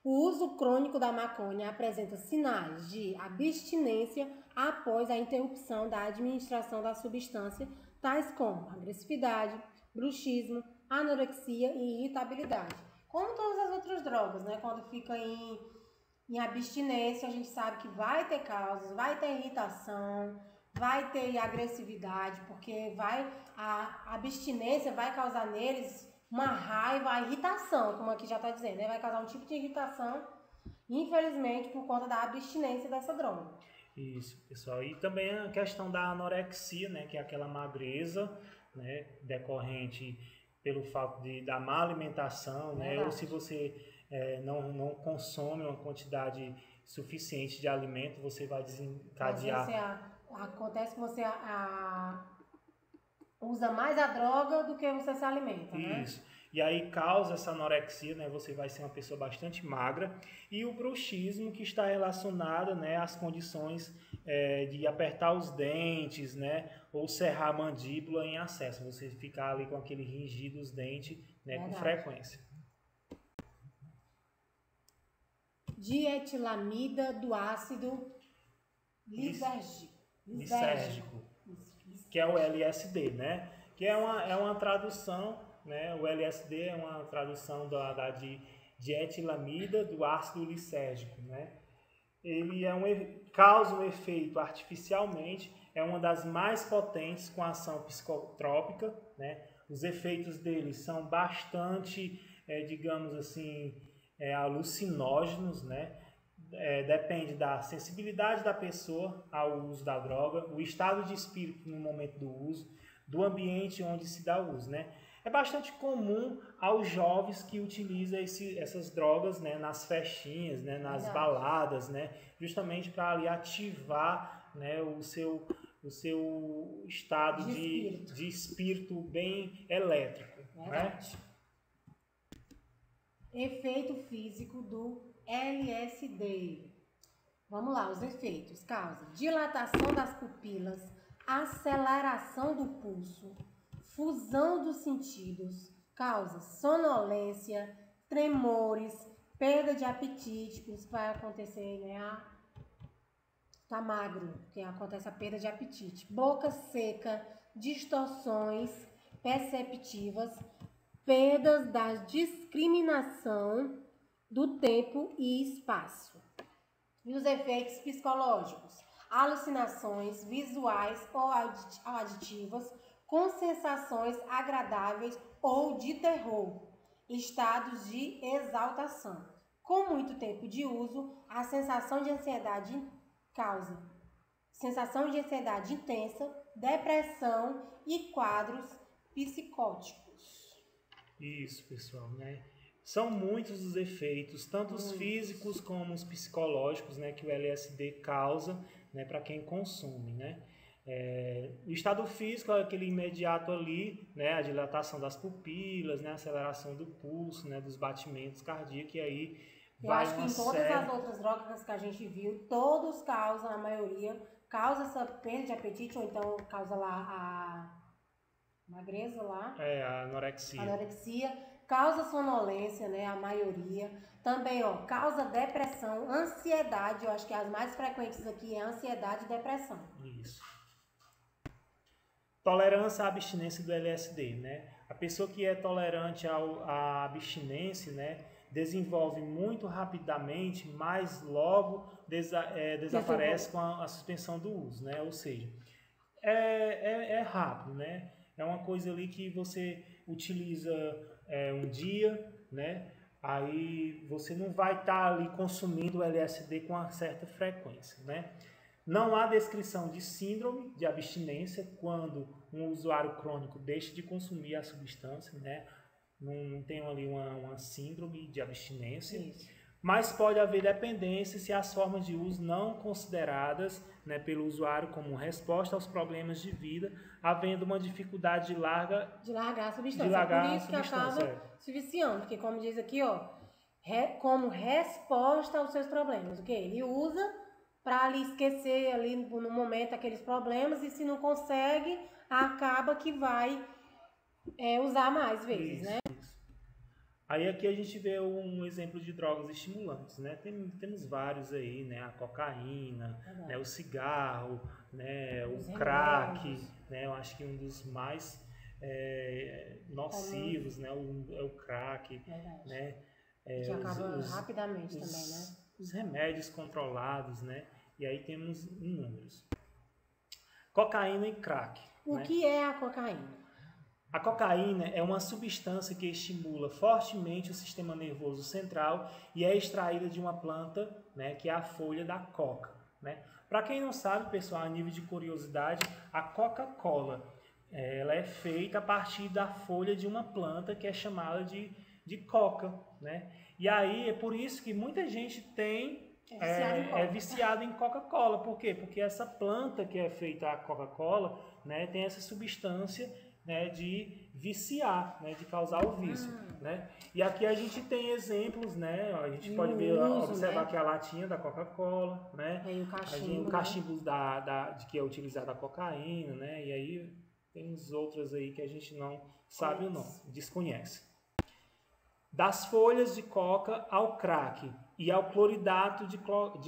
O uso crônico da maconha apresenta sinais de abstinência após a interrupção da administração da substância, tais como agressividade, bruxismo, anorexia e irritabilidade. Como todas as outras drogas, né? Quando fica em abstinência, a gente sabe que vai ter causas, vai ter irritação, vai ter agressividade, porque a abstinência vai causar neles uma raiva, a irritação, como aqui já está dizendo, né? Vai causar um tipo de irritação, infelizmente, por conta da abstinência dessa droga. Isso, pessoal. E também a questão da anorexia, né? Que é aquela magreza, né? Decorrente pelo fato da má alimentação, né? Ou se você não consome uma quantidade suficiente de alimento, você vai desencadear. Acontece que você usa mais a droga do que você se alimenta, né? Isso. E aí causa essa anorexia, né? Você vai ser uma pessoa bastante magra. E o bruxismo, que está relacionado, né, às condições de apertar os dentes, né? Ou cerrar a mandíbula em acesso. Você ficar ali com aquele ringir dos dentes, né, com frequência. Dietilamida do ácido lisérgico, que é o LSD, né? Que é uma tradução, né? O LSD é uma tradução de dietilamida do ácido lisérgico, né? Ele causa um efeito artificialmente, é uma das mais potentes com ação psicotrópica, né? Os efeitos dele são bastante, digamos assim, alucinógenos, né? Depende da sensibilidade da pessoa ao uso da droga, o estado de espírito no momento do uso, do ambiente onde se dá o uso, né? É bastante comum aos jovens que utilizam essas drogas, né, nas festinhas, né, nas baladas, né, justamente para ali ativar, né, o seu estado de espírito bem elétrico. Né? Efeito físico do LSD. Vamos lá, os efeitos. Causa dilatação das pupilas, aceleração do pulso, fusão dos sentidos, causa sonolência, tremores, perda de apetite, por isso vai acontecer, né? Tá magro, porque acontece a perda de apetite. Boca seca, distorções perceptivas, perdas da discriminação do tempo e espaço. E os efeitos psicológicos, alucinações visuais ou auditivas, com sensações agradáveis ou de terror, estados de exaltação. Com muito tempo de uso, a sensação de ansiedade causa sensação de ansiedade intensa, depressão e quadros psicóticos. Isso, pessoal, né? São muitos os efeitos, tanto os físicos como os psicológicos, né, que o LSD causa, né, para quem consome, né? O estado físico é aquele imediato ali, né, a dilatação das pupilas, né, a aceleração do pulso, né, dos batimentos cardíacos, e aí eu acho que em todas as outras drogas que a gente viu, todos causam, a maioria, causa essa perda de apetite, ou então causa lá a magreza lá. A anorexia. Anorexia, causa sonolência, né, a maioria. Também, ó, causa depressão, ansiedade, eu acho que as mais frequentes aqui é ansiedade e depressão. Isso. Tolerância à abstinência do LSD, né? A pessoa que é tolerante à abstinência, né, desenvolve muito rapidamente, mas logo desaparece com a suspensão do uso, né? Ou seja, é rápido, né? É uma coisa ali que você utiliza um dia, né? Aí você não vai estar ali consumindo o LSD com uma certa frequência, né? Não há descrição de síndrome de abstinência quando um usuário crônico deixa de consumir a substância, né? Não tem ali uma síndrome de abstinência. Isso. Mas pode haver dependência se as formas de uso não consideradas, né, pelo usuário como resposta aos problemas de vida, havendo uma dificuldade de largar a substância. Por isso que acaba se viciando, porque como diz aqui, ó, como resposta aos seus problemas. O que ele usa para ali esquecer ali no momento aqueles problemas, e se não consegue, acaba que vai usar mais vezes, né? Aí aqui a gente vê um exemplo de drogas estimulantes, né? Temos vários aí, né? A cocaína, né? O cigarro, né? O crack, né? Eu acho que um dos mais nocivos, né? É o crack, né? Que acaba rapidamente também, né? Os remédios controlados, né? E aí temos inúmeros. Cocaína e crack. O que é a cocaína? A cocaína é uma substância que estimula fortemente o sistema nervoso central e é extraída de uma planta, né, que é a folha da coca, né? Para quem não sabe, pessoal, a nível de curiosidade, a Coca-Cola ela é feita a partir da folha de uma planta que é chamada de coca, né? E aí é por isso que muita gente é viciado em Coca-Cola. Por quê? Porque essa planta que é feita a Coca-Cola, né, tem essa substância, né, de viciar, né, de causar o vício, né? E aqui a gente tem exemplos, né? A gente pode observar aqui a latinha da Coca-Cola, né? E o cachimbo de que é utilizada a cocaína, né? E aí tem uns outros aí que a gente não sabe o nome, desconhece. Das folhas de coca ao crack e ao cloridato de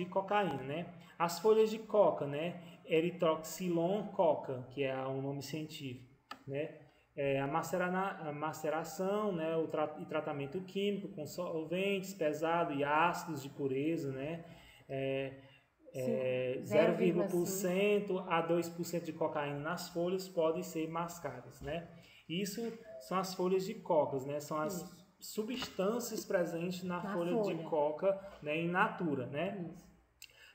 cocaína, né? As folhas de coca, né? Eritroxilon coca, que é o nome científico, né? A maceração, né? E tratamento químico com solventes pesados e ácidos de pureza, né? 0,5% a 2% de cocaína nas folhas podem ser mascadas, né? Isso são as folhas de coca, né? São as substâncias presentes na folha de coca, né, in natura, né?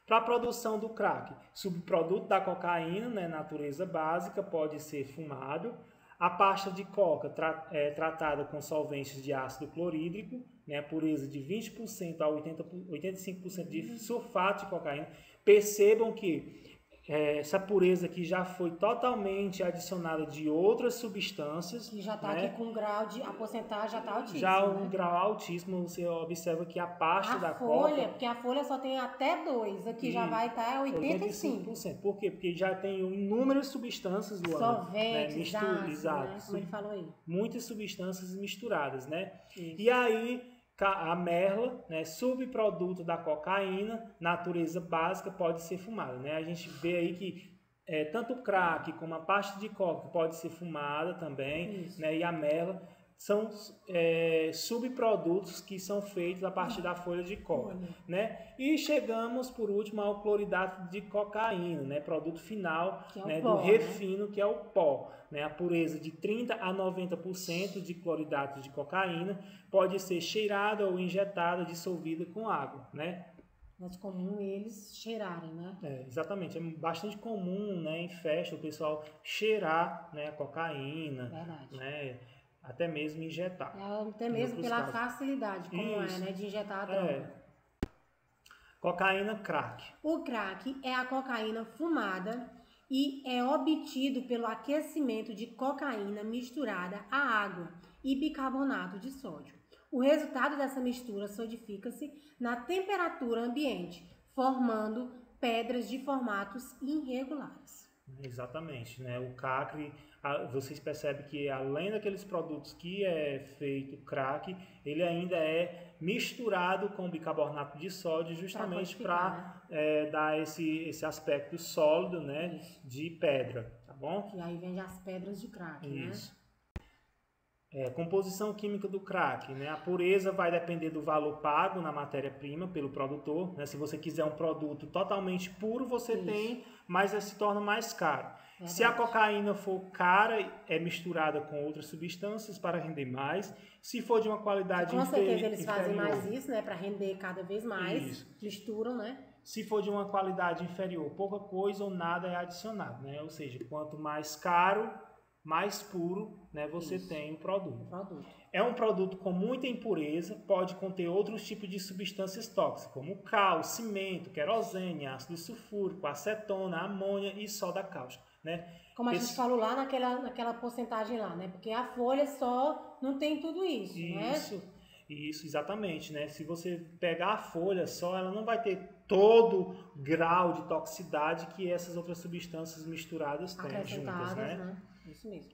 Para a produção do crack, subproduto da cocaína, né, natureza básica, pode ser fumado. A pasta de coca tratada com solventes de ácido clorídrico, né, pureza de 20% a 85% de sulfato de cocaína. Percebam que essa pureza aqui já foi totalmente adicionada de outras substâncias. E já está, né, aqui com grau a porcentagem já está altíssima. Já um grau altíssimo, você observa que a pasta da folha, porque a folha só tem até 2, aqui já vai estar 85%. Por quê? Porque já tem inúmeras substâncias, Luana, solventes, né, né, como ele falou aí. Muitas substâncias misturadas, né? Isso. E aí a merla, né, subproduto da cocaína, natureza básica, pode ser fumada, né? A gente vê aí que tanto o crack como a pasta de coca pode ser fumada também, né? E a merla são subprodutos que são feitos a partir da folha de coca, né? E chegamos, por último, ao cloridato de cocaína, né? Produto final, né? Do refino, que é o pó, né? A pureza de 30 a 90% de cloridato de cocaína pode ser cheirada ou injetada, dissolvida com água, né? É comum eles cheirarem, né? Exatamente. É bastante comum, né, em festa o pessoal cheirar, né, a cocaína, né, até mesmo injetar. Até mesmo pela facilidade, como né, de injetar a droga. Cocaína crack. O crack é a cocaína fumada e é obtido pelo aquecimento de cocaína misturada a água e bicarbonato de sódio. O resultado dessa mistura solidifica-se na temperatura ambiente, formando pedras de formatos irregulares. Exatamente, né? O crack, vocês percebem que além daqueles produtos que é feito crack, ele ainda é misturado com bicarbonato de sódio justamente para dar esse aspecto sólido, né, de pedra, tá bom? E aí vem as pedras de crack, Isso. Né? Composição química do crack, né? A pureza vai depender do valor pago na matéria-prima pelo produtor, né? Se você quiser um produto totalmente puro, você tem, mas se torna mais caro. Se a cocaína for cara, é misturada com outras substâncias para render mais. Se for de uma qualidade inferior... Com certeza eles fazem mais isso, né? Para render cada vez mais, misturam, né? Se for de uma qualidade inferior, pouca coisa ou nada é adicionado, né? Ou seja, quanto mais caro, mais puro, né, você tem o produto. É um produto com muita impureza, pode conter outros tipos de substâncias tóxicas, como cal, cimento, querosene, ácido sulfúrico, acetona, amônia e soda cáustica, né? Como a gente falou lá naquela porcentagem lá, né? Porque a folha só não tem tudo isso, né? Isso, exatamente, né? Se você pegar a folha só, ela não vai ter todo grau de toxicidade que essas outras substâncias misturadas têm juntas, né? Isso mesmo.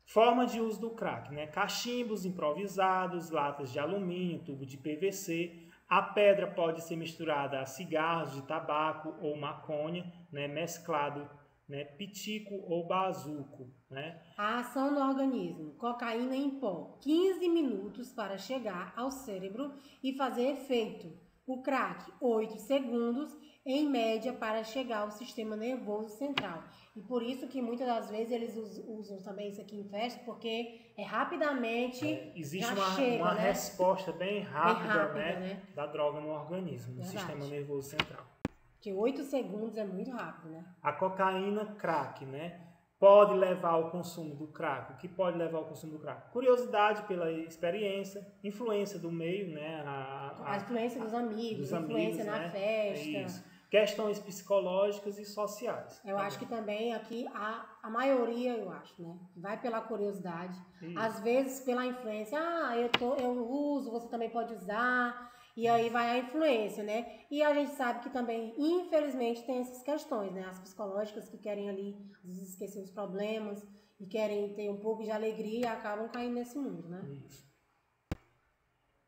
Forma de uso do crack, né? Cachimbos improvisados, latas de alumínio, tubo de PVC. A pedra pode ser misturada a cigarros de tabaco ou maconha, né? Mesclado, né? Pitico ou bazuco, né? A ação no organismo. Cocaína em pó. 15 minutos para chegar ao cérebro e fazer efeito. O crack, 8 segundos, em média, para chegar ao sistema nervoso central. E por isso que muitas das vezes eles usam também isso aqui em festa, porque rapidamente existe uma resposta bem rápida, né, da droga no organismo, no sistema nervoso central. Que 8 segundos é muito rápido, né? A cocaína crack, né? Pode levar ao consumo do crack. O que pode levar ao consumo do crack? Curiosidade pela experiência, influência do meio, né? A influência dos amigos, influência na festa. Questões psicológicas e sociais. Eu acho que também aqui a maioria, eu acho, né? Vai pela curiosidade. Às vezes pela influência. Eu uso, você também pode usar. E aí vai a influência, né? E a gente sabe que também, infelizmente, tem essas questões, né? As psicológicas que querem ali, às vezes, esquecer os problemas e querem ter um pouco de alegria e acabam caindo nesse mundo, né? Isso.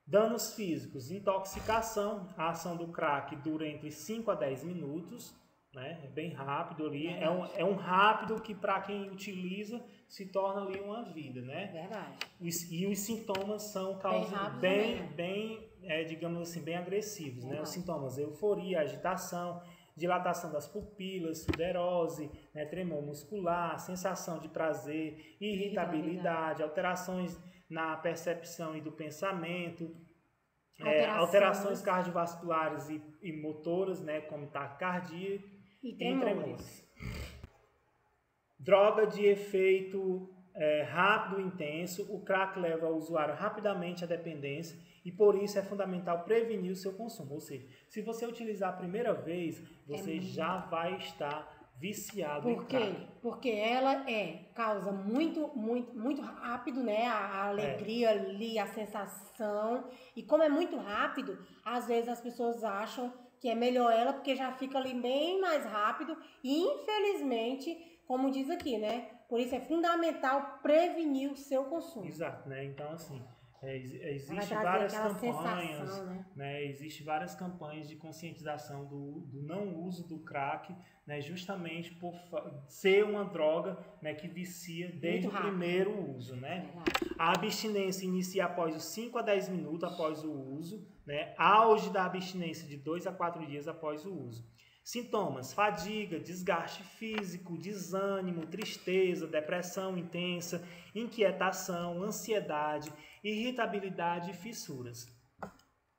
Danos físicos. Intoxicação. A ação do crack dura entre 5 a 10 minutos, né? É bem rápido ali. É um rápido que, para quem utiliza, se torna ali uma vida, né? Verdade. E os sintomas são digamos assim, bem agressivos, né? Os sintomas: euforia, agitação, dilatação das pupilas, sudorese, né? Tremor muscular, sensação de prazer, irritabilidade, alterações na percepção e do pensamento, alterações cardiovasculares e motoras, né? Como taquicardia e tremores. Droga de efeito rápido e intenso. O crack leva o usuário rapidamente à dependência e por isso é fundamental prevenir o seu consumo. Ou seja, se você utilizar a primeira vez, você já vai estar viciado em crack. Porque ela causa muito rápido, né? A alegria ali, a sensação. E como é muito rápido, às vezes as pessoas acham que é melhor ela porque já fica ali bem mais rápido. E infelizmente, como diz aqui, né? Por isso é fundamental prevenir o seu consumo. Exato, né? Então assim, Existem Vai trazer várias aquela campanhas, sensação, né? Existem várias campanhas de conscientização do não uso do crack, né, justamente por ser uma droga, né, que vicia desde o primeiro uso, né? A abstinência inicia após os 5 a 10 minutos após o uso, né? Auge da abstinência de 2 a 4 dias após o uso. Sintomas: fadiga, desgaste físico, desânimo, tristeza, depressão intensa, inquietação, ansiedade, irritabilidade e fissuras.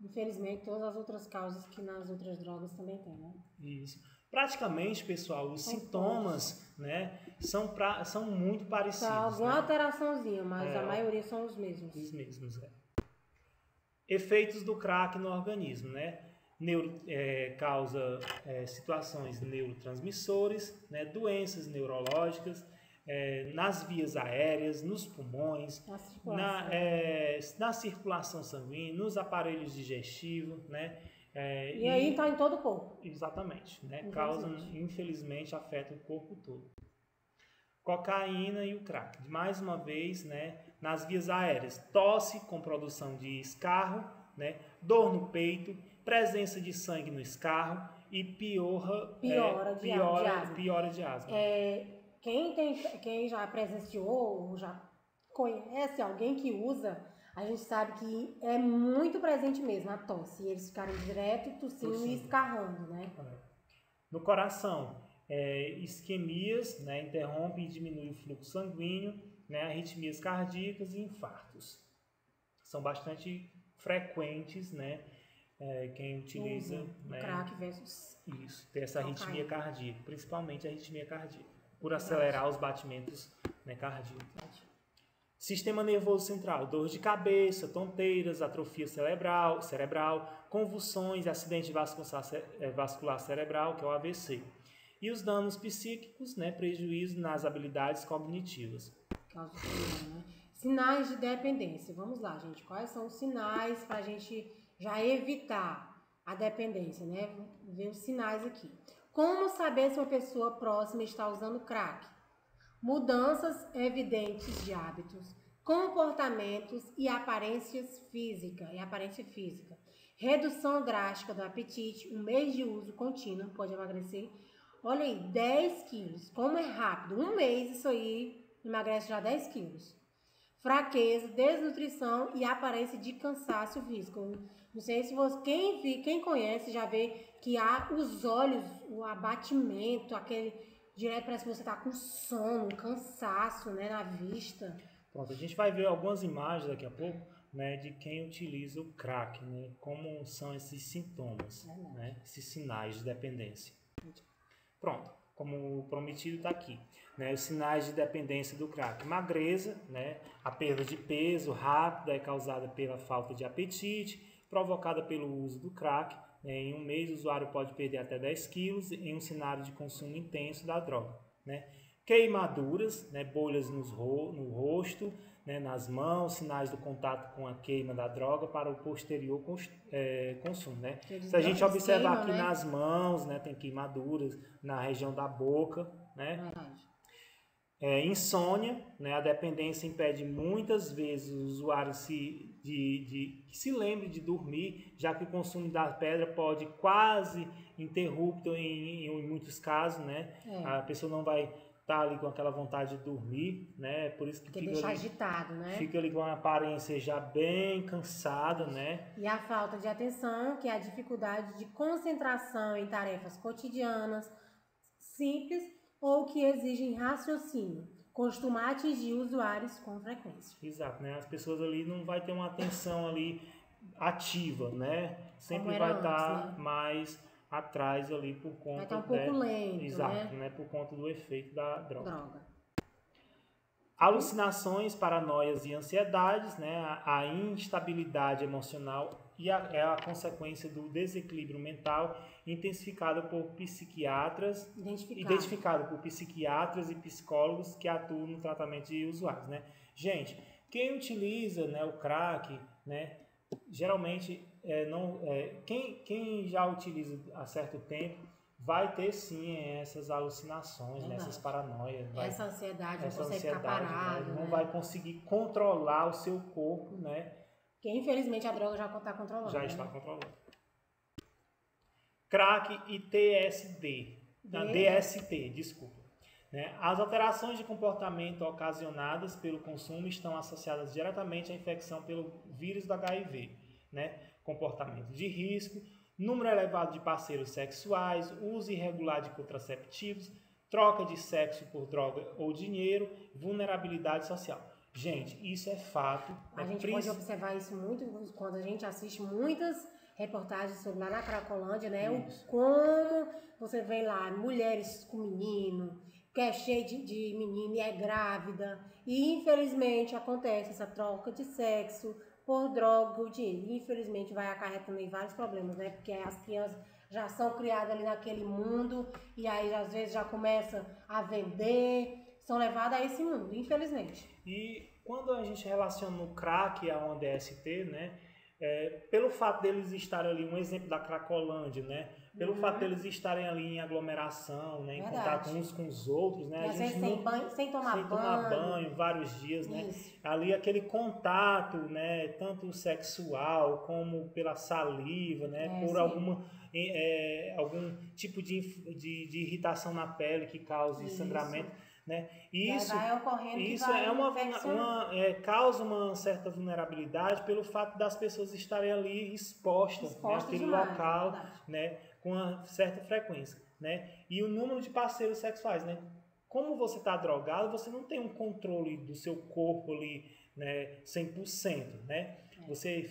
Infelizmente, todas as outras causas que nas outras drogas também tem, né? Isso. Praticamente, pessoal, os sintomas, né, são muito parecidos. Só alguma né? alteraçãozinha, mas a maioria são os mesmos. Os mesmos, Efeitos do crack no organismo, né? Causa situações neurotransmissores, né? Doenças neurológicas, nas vias aéreas, nos pulmões, na circulação sanguínea, nos aparelhos digestivos, né? E aí está em todo o corpo. Exatamente, né? Causa, infelizmente, afeta o corpo todo. Cocaína e o crack. Mais uma vez, né? Nas vias aéreas, tosse com produção de escarro, né? Dor no peito, presença de sangue no escarro e piora de asma. Quem já presenciou ou já conhece alguém que usa, a gente sabe que é muito presente mesmo a tosse. E eles ficarem direto tossindo e escarrando, né? No coração, isquemias, né? Interrompe e diminui o fluxo sanguíneo, né? Arritmias cardíacas e infartos. São bastante frequentes, né? Quem utiliza o crack versus isso, ter essa arritmia cardíaca, principalmente a arritmia cardíaca, por acelerar os batimentos, né, cardíacos. Sistema nervoso central, dor de cabeça, tonteiras, atrofia cerebral, convulsões, acidente vascular cerebral, que é o AVC. E os danos psíquicos, né, prejuízo nas habilidades cognitivas. Sinais de dependência. Vamos lá, gente. Quais são os sinais para a gente já evitar a dependência, né? Vamos ver os sinais aqui. Como saber se uma pessoa próxima está usando crack? Mudanças evidentes de hábitos, comportamentos e aparência física. Redução drástica do apetite, um mês de uso contínuo, pode emagrecer. Olha aí, 10 quilos. Como é rápido. Um mês, isso aí, emagrece já 10 quilos. Fraqueza, desnutrição e aparência de cansaço físico. Não sei se você, quem conhece já vê que há os olhos, o abatimento, aquele direto parece que você está com sono, um cansaço, né, na vista. Pronto, a gente vai ver algumas imagens daqui a pouco, né, de quem utiliza o crack, né, como são esses sintomas, né, esses sinais de dependência. Pronto, como o prometido está aqui, né, os sinais de dependência do crack. Magreza, né, a perda de peso rápida é causada pela falta de apetite, provocada pelo uso do crack. Em um mês, o usuário pode perder até 10 quilos em um cenário de consumo intenso da droga. Né? Queimaduras, né, bolhas no rosto, né, nas mãos, sinais do contato com a queima da droga para o posterior consumo. Né? Se a gente observar aqui nas mãos, né, tem queimaduras na região da boca. Né? Insônia, né? A dependência impede muitas vezes o usuário que se lembre de dormir, já que o consumo da pedra pode quase interrupto em muitos casos, né? A pessoa não vai estar ali com aquela vontade de dormir, né? Por isso que fica ali, agitado, né? Fica ali com uma aparência já bem cansada, né? E a falta de atenção, que é a dificuldade de concentração em tarefas cotidianas simples ou que exigem raciocínio, costuma atingir usuários com frequência. Exato, né? As pessoas ali não vai ter uma atenção ali ativa, né? Sempre vai estar mais atrás ali por conta... Vai estar um pouco lento, exato, né? Por conta do efeito da droga. Alucinações, paranoias e ansiedades, né? A instabilidade emocional é a consequência do desequilíbrio mental intensificado por psiquiatras, identificado por psiquiatras e psicólogos que atuam no tratamento de usuários, né? Gente, quem utiliza, né, o crack, né, geralmente quem já utiliza há certo tempo vai ter sim essas alucinações, né, essas paranoias, essa ansiedade, não consegue ficar parado, né? Não vai conseguir controlar o seu corpo, né? Porque, infelizmente, a droga já está controlando. Já está controlando. Crack e TSD. DST, desculpa. Né? As alterações de comportamento ocasionadas pelo consumo estão associadas diretamente à infecção pelo vírus do HIV. Né? Comportamento de risco, número elevado de parceiros sexuais, uso irregular de contraceptivos, troca de sexo por droga ou dinheiro, vulnerabilidade social. Gente, isso é fato. A gente pode observar isso muito quando a gente assiste muitas reportagens sobre lá na Cracolândia, né? Como você vê lá mulheres com menino, que é cheia de menino e é grávida. E infelizmente acontece essa troca de sexo por droga ou dinheiro. Infelizmente vai acarretando em vários problemas, né? Porque as crianças já são criadas ali naquele mundo e aí às vezes já começa a vender, são levadas a esse mundo, infelizmente. E quando a gente relaciona o crack a uma DST, né? Pelo fato deles estarem ali, um exemplo da Cracolândia, né? Pelo fato deles estarem ali em aglomeração, né? Em contato uns com os outros, né? E às vezes sem tomar banho, vários dias, né? Ali aquele contato, né? Tanto sexual como pela saliva, né? Por algum tipo de irritação na pele que cause sangramento. Né? Isso causa uma certa vulnerabilidade pelo fato das pessoas estarem ali expostas naquele local, né? Com uma certa frequência. Né? E o número de parceiros sexuais. Né? Como você está drogado, você não tem um controle do seu corpo ali, né? 100%. Né? Você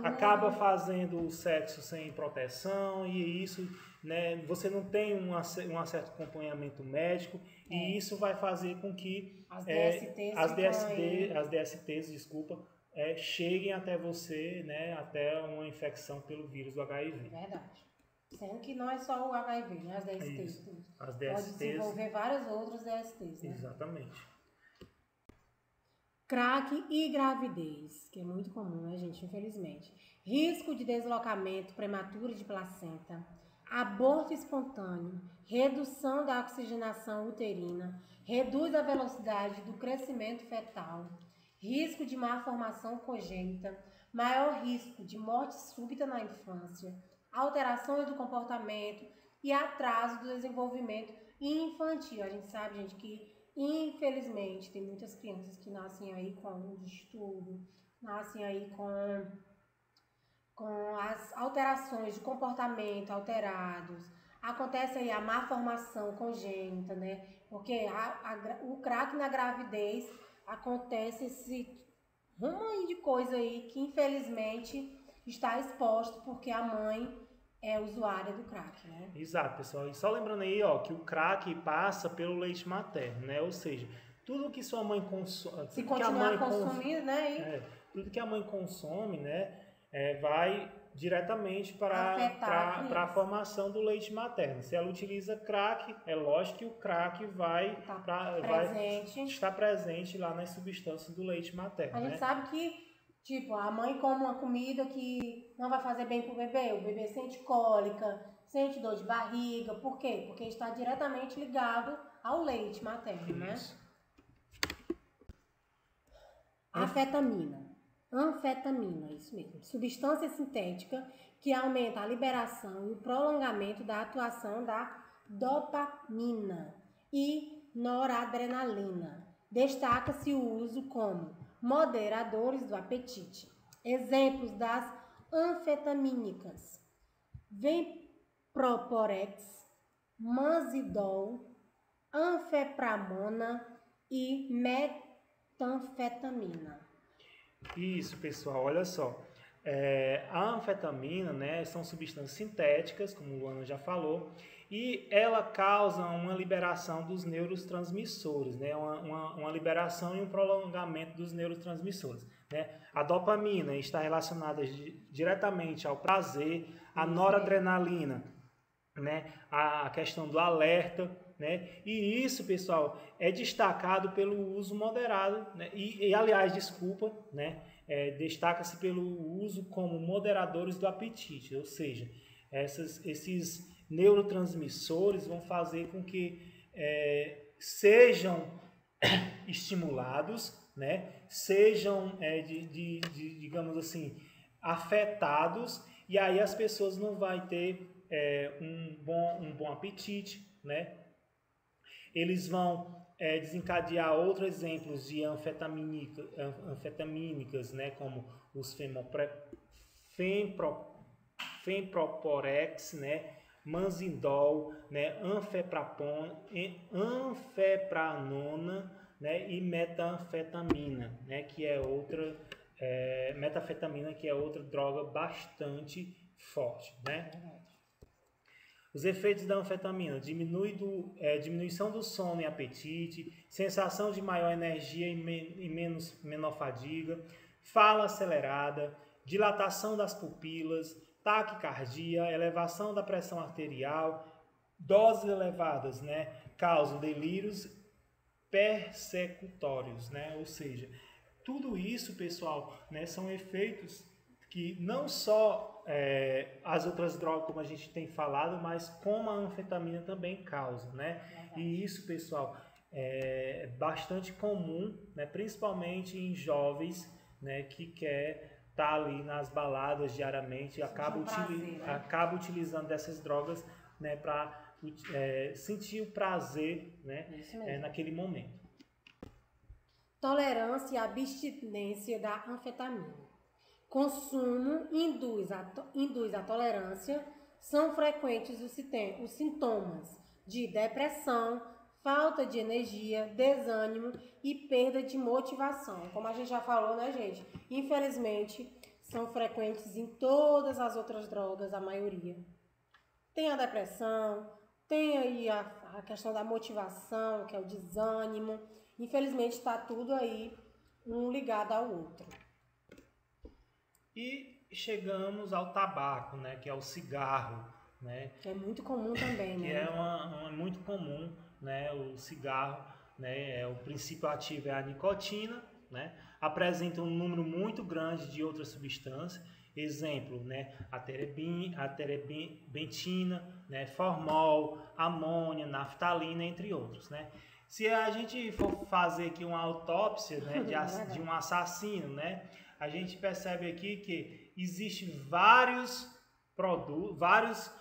acaba fazendo o sexo sem proteção e isso... Né, você não tem um certo acompanhamento médico e isso vai fazer com que as DSTs cheguem até você, né, até uma infecção pelo vírus do HIV. Verdade. Sendo que não é só o HIV, né, as DSTs. As DSTs. Pode desenvolver várias outras DSTs. Né? Exatamente. Crack e gravidez, que é muito comum, né, gente, infelizmente. Risco de deslocamento prematuro de placenta. Aborto espontâneo, redução da oxigenação uterina, reduz a velocidade do crescimento fetal, risco de malformação congênita, maior risco de morte súbita na infância, alterações do comportamento e atraso do desenvolvimento infantil. A gente sabe, gente, que infelizmente tem muitas crianças que nascem aí com algum distúrbio, nascem aí com as alterações de comportamento alterados, acontece aí a má formação congênita, né? Porque o crack na gravidez acontece esse rumo aí de coisa aí que infelizmente está exposto porque a mãe é usuária do crack, né? Exato, pessoal. E só lembrando aí, ó, que o crack passa pelo leite materno, né? Ou seja, tudo que sua mãe consome... Se continuar consumindo, né? Tudo que a mãe consome, né? Vai diretamente para a formação do leite materno. Se ela utiliza crack, é lógico que o crack vai estar presente lá nas substâncias do leite materno. A gente sabe que, tipo, a mãe come uma comida que não vai fazer bem para o bebê sente cólica, sente dor de barriga. Por quê? Porque está diretamente ligado ao leite materno, né? Anfetamina, isso mesmo. Substância sintética que aumenta a liberação e o prolongamento da atuação da dopamina e noradrenalina. Destaca-se o uso como moderadores do apetite. Exemplos das anfetamínicas: Venproporex, Manzidol, Anfepramona e metanfetamina. Isso, pessoal, olha só. A anfetamina, né, são substâncias sintéticas, como o Luana já falou, e ela causa uma liberação dos neurotransmissores, né, uma liberação e um prolongamento dos neurotransmissores. Né? A dopamina está relacionada diretamente ao prazer, a noradrenalina, né, a questão do alerta, né? E isso, pessoal, é destacado pelo uso moderado, né? Né? Destaca-se pelo uso como moderadores do apetite, ou seja, esses neurotransmissores vão fazer com que sejam estimulados, né, sejam, digamos assim, afetados, e aí as pessoas não vão ter um bom apetite, né? Eles vão desencadear outros exemplos de anfetamínicas, né, como os femproporex, né, manzindol, né, anfepranona, né, e metanfetamina, né, que é outra metafetamina, que é outra droga bastante forte, né? Os efeitos da anfetamina: diminuição do sono e apetite, sensação de maior energia e menor fadiga, fala acelerada, dilatação das pupilas, taquicardia, elevação da pressão arterial, doses elevadas, né, causam delírios persecutórios, né? Ou seja, tudo isso, pessoal, né, são efeitos que não só as outras drogas, como a gente tem falado, mas como a anfetamina também causa, né? E isso, pessoal, é bastante comum, né, principalmente em jovens, né, que quer estar ali nas baladas diariamente e acaba utilizando dessas drogas, né, para sentir o prazer, né, naquele momento. Tolerância e abstinência da anfetamina. Consumo induz a tolerância. São frequentes os sintomas de depressão, falta de energia, desânimo e perda de motivação. Como a gente já falou, né, gente? Infelizmente, são frequentes em todas as outras drogas, a maioria. Tem a depressão, tem aí a questão da motivação, que é o desânimo. Infelizmente, está tudo aí um ligado ao outro. E chegamos ao tabaco, né, que é o cigarro, né? É muito comum também, né? Que é muito comum, né, o cigarro, né, o princípio ativo é a nicotina, né? Apresenta um número muito grande de outras substâncias, exemplo, né, a terebentina, né, formol, amônia, naftalina, entre outros, né? Se a gente for fazer aqui uma autópsia, né, de um assassino, né, a gente percebe aqui que existem vários produtos,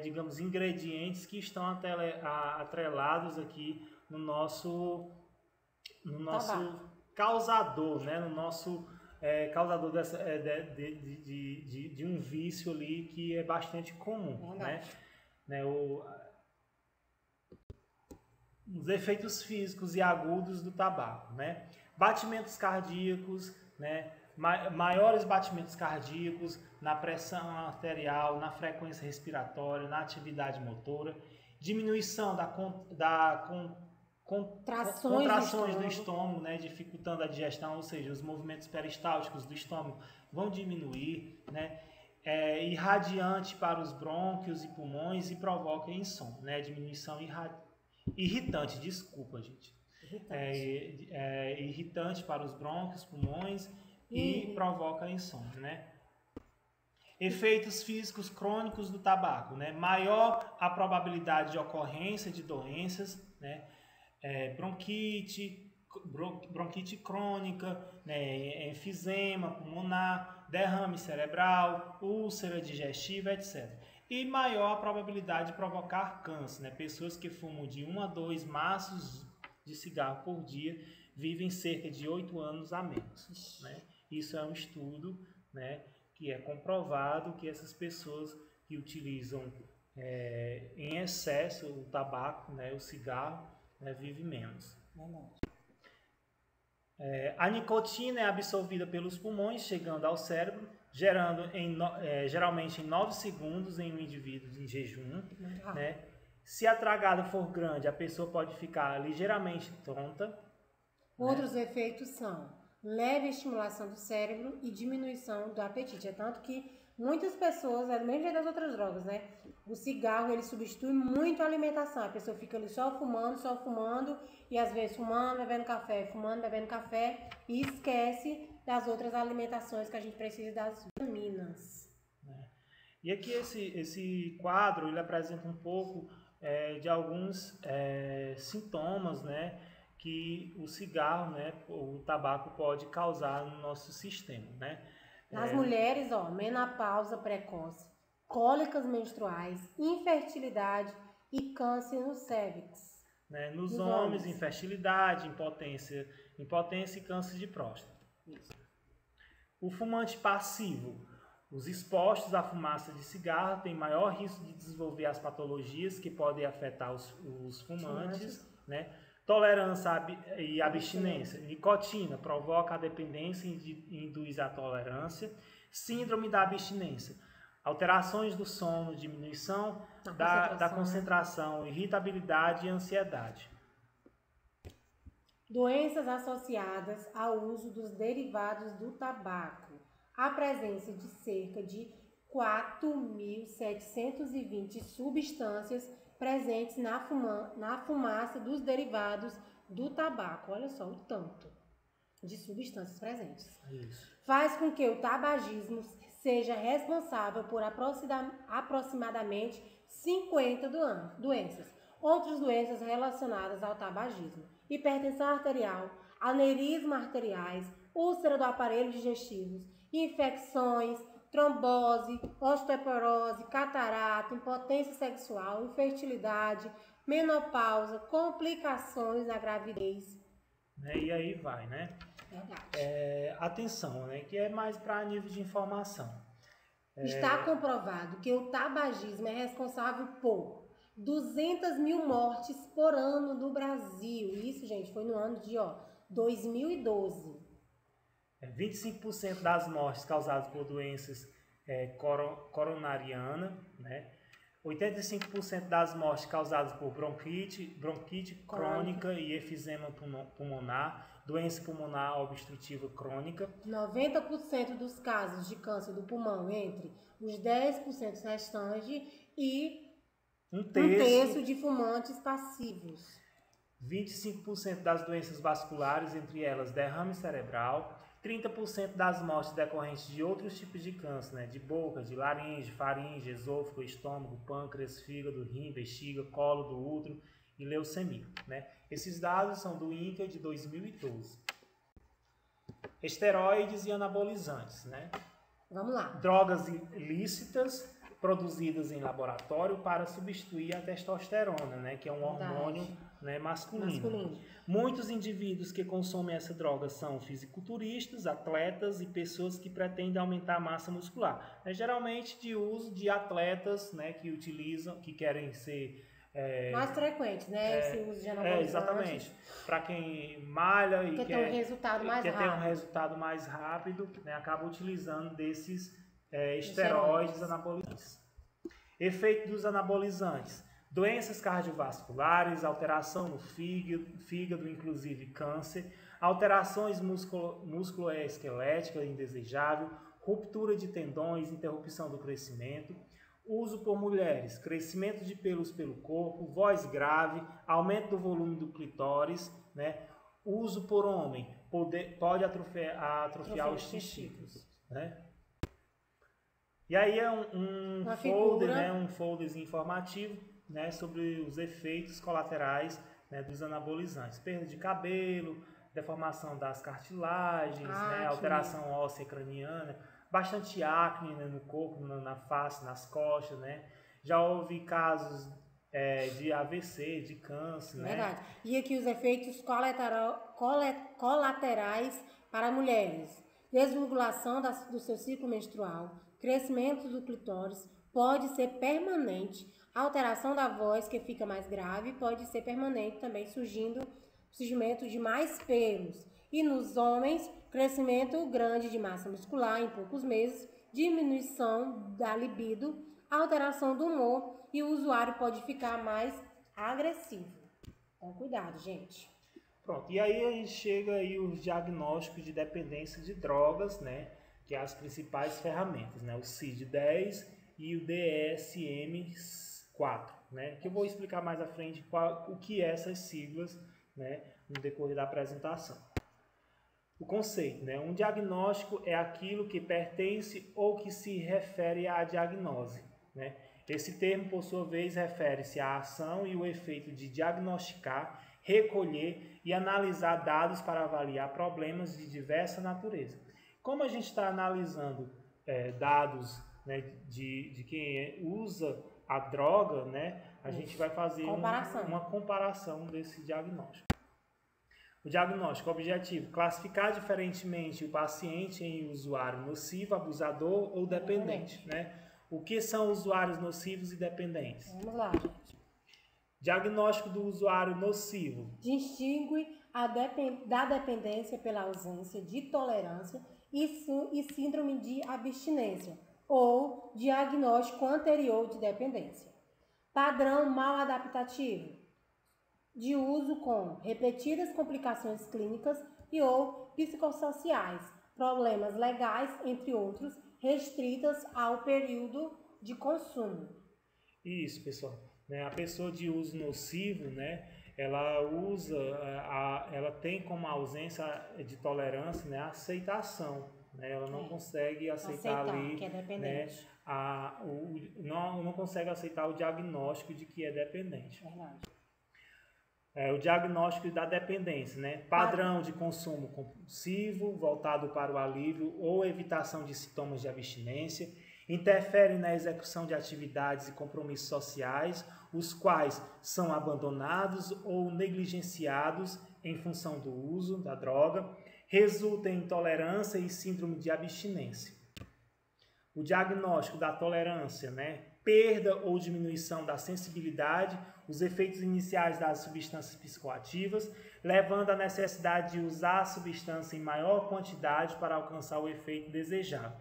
digamos, ingredientes que estão atrelados aqui no nosso causador, né, no nosso causador de um vício ali que é bastante comum, né? Os efeitos físicos e agudos do tabaco, né? Batimentos cardíacos, né? Maiores batimentos cardíacos, na pressão arterial, na frequência respiratória, na atividade motora, diminuição contrações do estômago, né? Dificultando a digestão, ou seja, os movimentos peristálticos do estômago vão diminuir, né? Irradiante para os brônquios e pulmões e provoca insônia, né? Diminuição irritante, desculpa, gente. Irritante para os brônquios, pulmões e provoca insônia, né? Efeitos físicos crônicos do tabaco, né? Maior a probabilidade de ocorrência de doenças, né? Bronquite crônica, né? Enfisema pulmonar, derrame cerebral, úlcera digestiva, etc. E maior a probabilidade de provocar câncer, né? Pessoas que fumam de 1 a 2 maços de cigarro por dia vivem cerca de 8 anos a menos, né? Isso é um estudo, né, que é comprovado que essas pessoas que utilizam em excesso o tabaco, né, o cigarro, né, vivem menos. A nicotina é absorvida pelos pulmões, chegando ao cérebro, gerando geralmente em 9 segundos em um indivíduo em jejum, né? Se a tragada for grande, a pessoa pode ficar ligeiramente tonta. Outros efeitos são leve estimulação do cérebro e diminuição do apetite. É tanto que muitas pessoas, é do mesmo jeito das outras drogas, né? O cigarro, ele substitui muito a alimentação. A pessoa fica ali só fumando, e às vezes fumando, bebendo café, e esquece das outras alimentações que a gente precisa, das vitaminas. E aqui esse quadro, ele apresenta um pouco de alguns sintomas, né, que o cigarro, né, o tabaco pode causar no nosso sistema, né? Nas mulheres, menopausa precoce, cólicas menstruais, infertilidade e câncer no cévix. Né? Nos homens, infertilidade, impotência e câncer de próstata. Isso. O fumante passivo. Os expostos à fumaça de cigarro têm maior risco de desenvolver as patologias que podem afetar os fumantes, né? Tolerância e abstinência. Nicotina provoca a dependência e induz a tolerância. Síndrome da abstinência. Alterações do sono, diminuição da concentração, irritabilidade e ansiedade. Doenças associadas ao uso dos derivados do tabaco. A presença de cerca de 4.720 substâncias presentes na fumaça dos derivados do tabaco. Olha só o tanto de substâncias presentes. Isso. Faz com que o tabagismo seja responsável por aproximadamente 50 doenças. Outras doenças relacionadas ao tabagismo: hipertensão arterial, aneurisma arteriais, úlcera do aparelho digestivo, infecções, trombose, osteoporose, catarata, impotência sexual, infertilidade, menopausa, complicações na gravidez. E aí vai, né? Verdade. Atenção, né? Que é mais para nível de informação. Está comprovado que o tabagismo é responsável por 200 mil mortes por ano no Brasil. Isso, gente, foi no ano de 2012. 25% das mortes causadas por doenças coronarianas, né? 85% das mortes causadas por bronquite crônica e efizema pulmonar, doença pulmonar obstrutiva crônica. 90% dos casos de câncer do pulmão entre os 10% restantes e um terço de fumantes passivos. 25% das doenças vasculares, entre elas derrame cerebral. 30% das mortes decorrentes de outros tipos de câncer, né? De boca, de laringe, faringe, esôfago, estômago, pâncreas, fígado, rim, bexiga, colo do útero e leucemia, né? Esses dados são do INCA de 2012. Esteroides e anabolizantes, né? Vamos lá. Drogas ilícitas produzidas em laboratório para substituir a testosterona, né? Que é um hormônio, né, masculino. Muitos indivíduos que consomem essa droga são fisiculturistas, atletas e pessoas que pretendem aumentar a massa muscular. É geralmente de uso de atletas, né, que utilizam, que querem ser mais frequente, né? Esse uso de anabolizantes. Exatamente. Para quem malha e quer ter um resultado mais rápido. Ter um resultado mais rápido, né, acaba utilizando desses esteroides anabolizantes. Efeito dos anabolizantes: doenças cardiovasculares, alteração no fígado, inclusive câncer, alterações musculoesqueléticas indesejável, ruptura de tendões, interrupção do crescimento. Uso por mulheres: crescimento de pelos pelo corpo, voz grave, aumento do volume do clitóris, né? Uso por homem: pode atrofiar os testículos, né? E aí é um folder, né? Um folderzinho informativo, né? Sobre os efeitos colaterais, né? Dos anabolizantes: perda de cabelo, deformação das cartilagens, né? Alteração óssea craniana, bastante acne, né, no corpo, na face, nas costas, né? Já houve casos de AVC, de câncer, né? Verdade. E aqui os efeitos colaterais para mulheres: desregulação do seu ciclo menstrual, crescimento do clitóris, pode ser permanente, alteração da voz que fica mais grave, pode ser permanente também, surgimento de mais pelos. E nos homens, crescimento grande de massa muscular em poucos meses, diminuição da libido, alteração do humor e o usuário pode ficar mais agressivo. Então, cuidado, gente. Pronto, e aí a gente chega aí os diagnósticos de dependência de drogas, né? Que é as principais ferramentas, né? O CID-10 e o DSM-4, né? Que eu vou explicar mais à frente o que é essas siglas, né? No decorrer da apresentação. O conceito, né? Um diagnóstico é aquilo que pertence ou que se refere à diagnose, né? Esse termo, por sua vez, refere-se à ação e o efeito de diagnosticar recolher e analisar dados para avaliar problemas de diversa natureza. Como a gente está analisando dados, né, de quem usa a droga, né, a gente vai fazer uma comparação desse diagnóstico. O diagnóstico objetivo: classificar diferentemente o paciente em usuário nocivo, abusador ou dependente. Né? O que são usuários nocivos e dependentes? Vamos lá, gente. Diagnóstico do usuário nocivo: distingue da dependência pela ausência de tolerância e síndrome de abstinência, ou diagnóstico anterior de dependência. Padrão maladaptativo: de uso com repetidas complicações clínicas e ou psicossociais, problemas legais, entre outros, restritas ao período de consumo. Isso, pessoal. A pessoa de uso nocivo, né, ela usa, ela tem como ausência de tolerância, né, a aceitação. Né, ela não consegue aceitar ali, que é dependente. Né, não consegue aceitar o diagnóstico de que é dependente. Verdade. O diagnóstico da dependência, né? Padrão de consumo compulsivo, voltado para o alívio ou evitação de sintomas de abstinência, interfere na execução de atividades e compromissos sociais, os quais são abandonados ou negligenciados em função do uso da droga, resulta em intolerância e síndrome de abstinência. O diagnóstico da tolerância, né? Perda ou diminuição da sensibilidade, os efeitos iniciais das substâncias psicoativas, levando à necessidade de usar a substância em maior quantidade para alcançar o efeito desejado.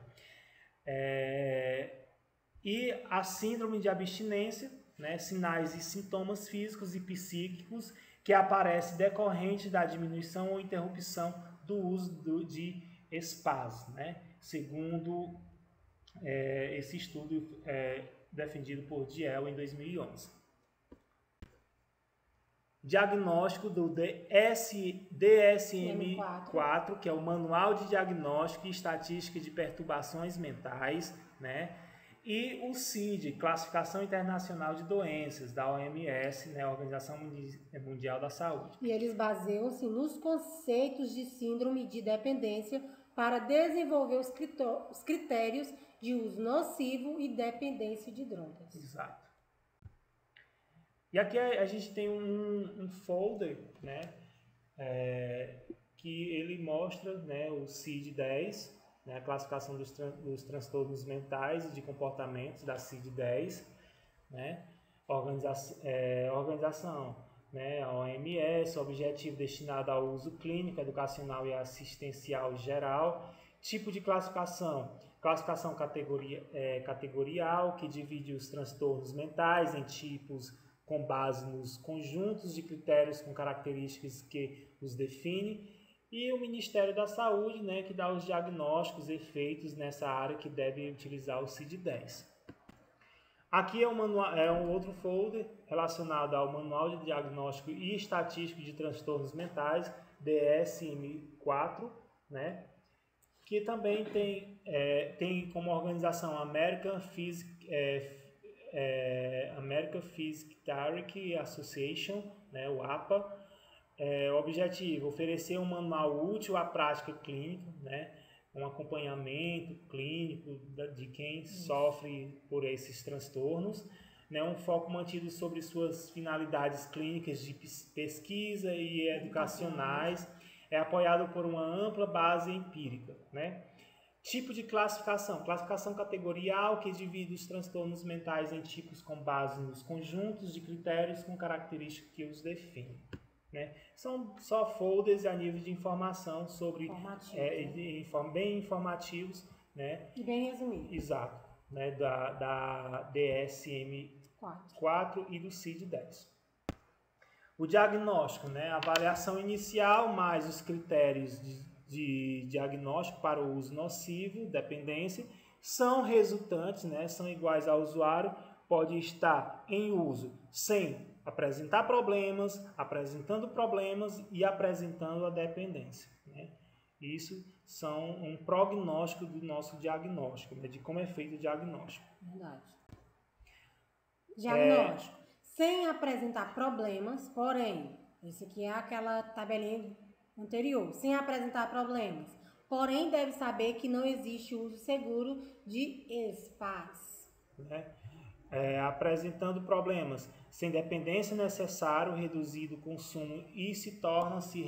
E a síndrome de abstinência, né, sinais e sintomas físicos e psíquicos que aparecem decorrente da diminuição ou interrupção do uso de SPAs, né, segundo esse estudo defendido por Diel em 2011. Diagnóstico do DSM-4, que é o Manual de Diagnóstico e Estatística de Perturbações Mentais, né? E o CID, Classificação Internacional de Doenças, da OMS, né? Organização Mundial da Saúde. E eles baseiam-se nos conceitos de síndrome de dependência para desenvolver os critérios de uso nocivo e dependência de drogas. Exato. E aqui a gente tem um folder, né, que ele mostra, né, o CID-10, né, a classificação dos transtornos mentais e de comportamentos da CID-10, né, organização, né, a OMS, objetivo destinado ao uso clínico, educacional e assistencial geral, tipo de classificação categorial, que divide os transtornos mentais em tipos com base nos conjuntos de critérios com características que os definem, e o Ministério da Saúde, né, que dá os diagnósticos e efeitos nessa área que deve utilizar o CID-10. Aqui é um outro folder relacionado ao Manual de Diagnóstico e Estatístico de Transtornos Mentais, DSM-4, né, que também tem como organização American Psychiatric Association, né, o APA. O objetivo: oferecer um manual útil à prática clínica, né, um acompanhamento clínico de quem sofre por esses transtornos, né, um foco mantido sobre suas finalidades clínicas de pesquisa e educacionais, é apoiado por uma ampla base empírica, né. Tipo de classificação categorial, que divide os transtornos mentais em tipos com base nos conjuntos de critérios com características que os definem. Né? São só folders a nível de informação sobre bem informativos, né? E bem resumidos. Exato, né? Da DSM-4 e do CID-10. O diagnóstico, né? A avaliação inicial mais os critérios de diagnóstico para o uso nocivo, dependência, são resultantes, né? São iguais ao usuário, pode estar em uso sem apresentar problemas, apresentando problemas e apresentando a dependência. Né? Isso são um prognóstico do nosso diagnóstico, né? De como é feito o diagnóstico. Verdade. Diagnóstico. Sem apresentar problemas, porém, Esse aqui é aquela tabelinha anterior, sem apresentar problemas. Porém, deve saber que não existe uso seguro de espaço. Né? Apresentando problemas sem dependência necessário, reduzido o consumo e se torna-se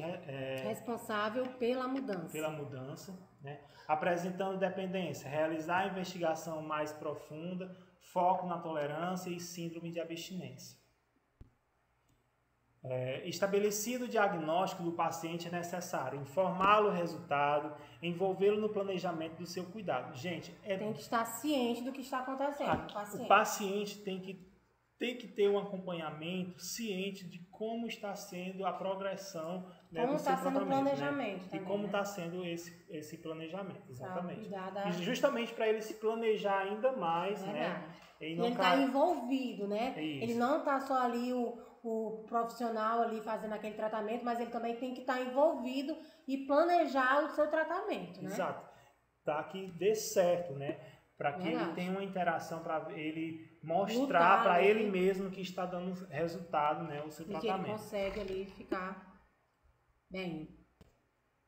responsável pela mudança. Né? Apresentando dependência, realizar a investigação mais profunda, foco na tolerância e síndrome de abstinência. Estabelecido o diagnóstico do paciente, é necessário informá-lo o resultado, envolvê-lo no planejamento do seu cuidado. Gente, tem que estar ciente do que está acontecendo. O paciente tem que ter um acompanhamento ciente de como está sendo a progressão, né, do seu tratamento, planejamento, né? Também, e como está né? sendo esse planejamento, exatamente. E justamente para ele se planejar ainda mais, né? Ele está envolvido, né? Isso. Ele não está só ali o profissional ali fazendo aquele tratamento, mas ele também tem que estar envolvido e planejar o seu tratamento, né? Exato. Para que dê certo, né? Para que ele tenha uma interação, para ele mostrar para ele mesmo que está dando resultado, né, o seu tratamento. Que ele consegue ali ficar bem.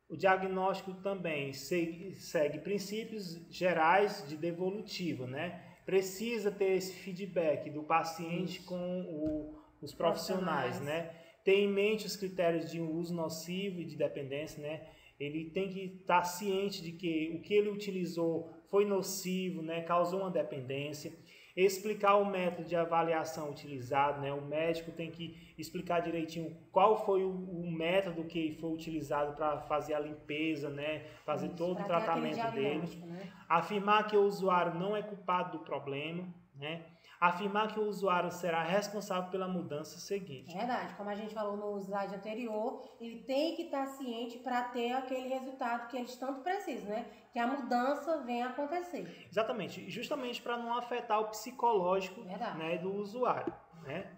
O diagnóstico também segue princípios gerais de devolutiva, né? Precisa ter esse feedback do paciente com os profissionais, né? Ter em mente os critérios de uso nocivo e de dependência, né? Ele tem que estar ciente de que o que ele utilizou foi nocivo, né? Causou uma dependência. Explicar o método de avaliação utilizado, né? O médico tem que explicar direitinho qual foi o método que foi utilizado para fazer a limpeza, né? Fazer todo o tratamento dele. Né? Afirmar que o usuário não é culpado do problema, né? Afirmar que o usuário será responsável pela mudança seguinte. É verdade, como a gente falou no slide anterior, ele tem que estar ciente para ter aquele resultado que eles tanto precisam, né? Que a mudança venha a acontecer. Exatamente, justamente para não afetar o psicológico, né, do usuário, né?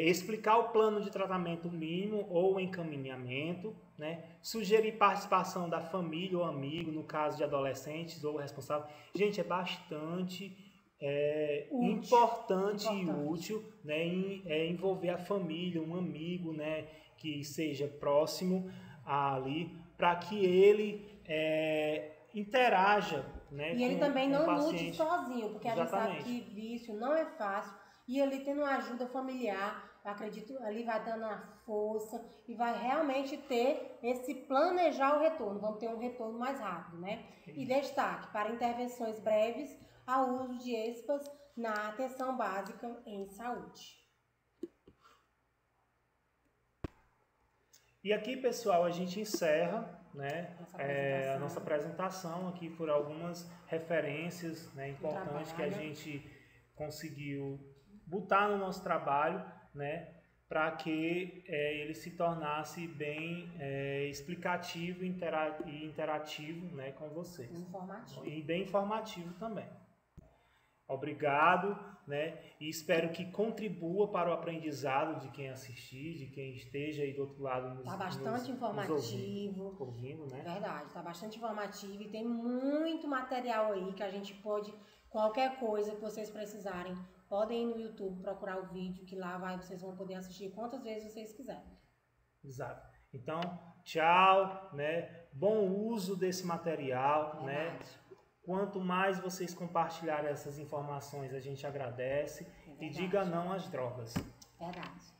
Explicar o plano de tratamento mínimo ou encaminhamento, né? Sugerir participação da família ou amigo, no caso de adolescentes ou responsável. Gente, é bastante importante e útil, né, envolver a família, um amigo, né, que seja próximo ali, para que ele interaja, né, e ele também não lute paciente. sozinho, porque Exatamente. A gente sabe que vício não é fácil, e ele tendo uma ajuda familiar, eu acredito, ali vai dando uma força e vai realmente ter esse planejar o retorno, vamos ter um retorno mais rápido, né? E destaque para intervenções breves ao uso de ESPAs na atenção básica em saúde. E aqui, pessoal, a gente encerra, né, a nossa apresentação aqui por algumas referências, né, importantes que a gente conseguiu botar no nosso trabalho, né, para que ele se tornasse bem explicativo e interativo, né, com vocês. Informativo. E bem informativo também. Obrigado, né? E espero que contribua para o aprendizado de quem assistir, de quem esteja aí do outro lado Está bastante informativo. Ouvindo, né? Verdade, está bastante informativo e tem muito material aí que a gente pode, qualquer coisa que vocês precisarem, podem ir no YouTube procurar o vídeo, que lá vocês vão poder assistir quantas vezes vocês quiserem. Exato. Então, tchau, né? Bom uso desse material, né? Quanto mais vocês compartilharem essas informações, a gente agradece. E diga não às drogas. Verdade.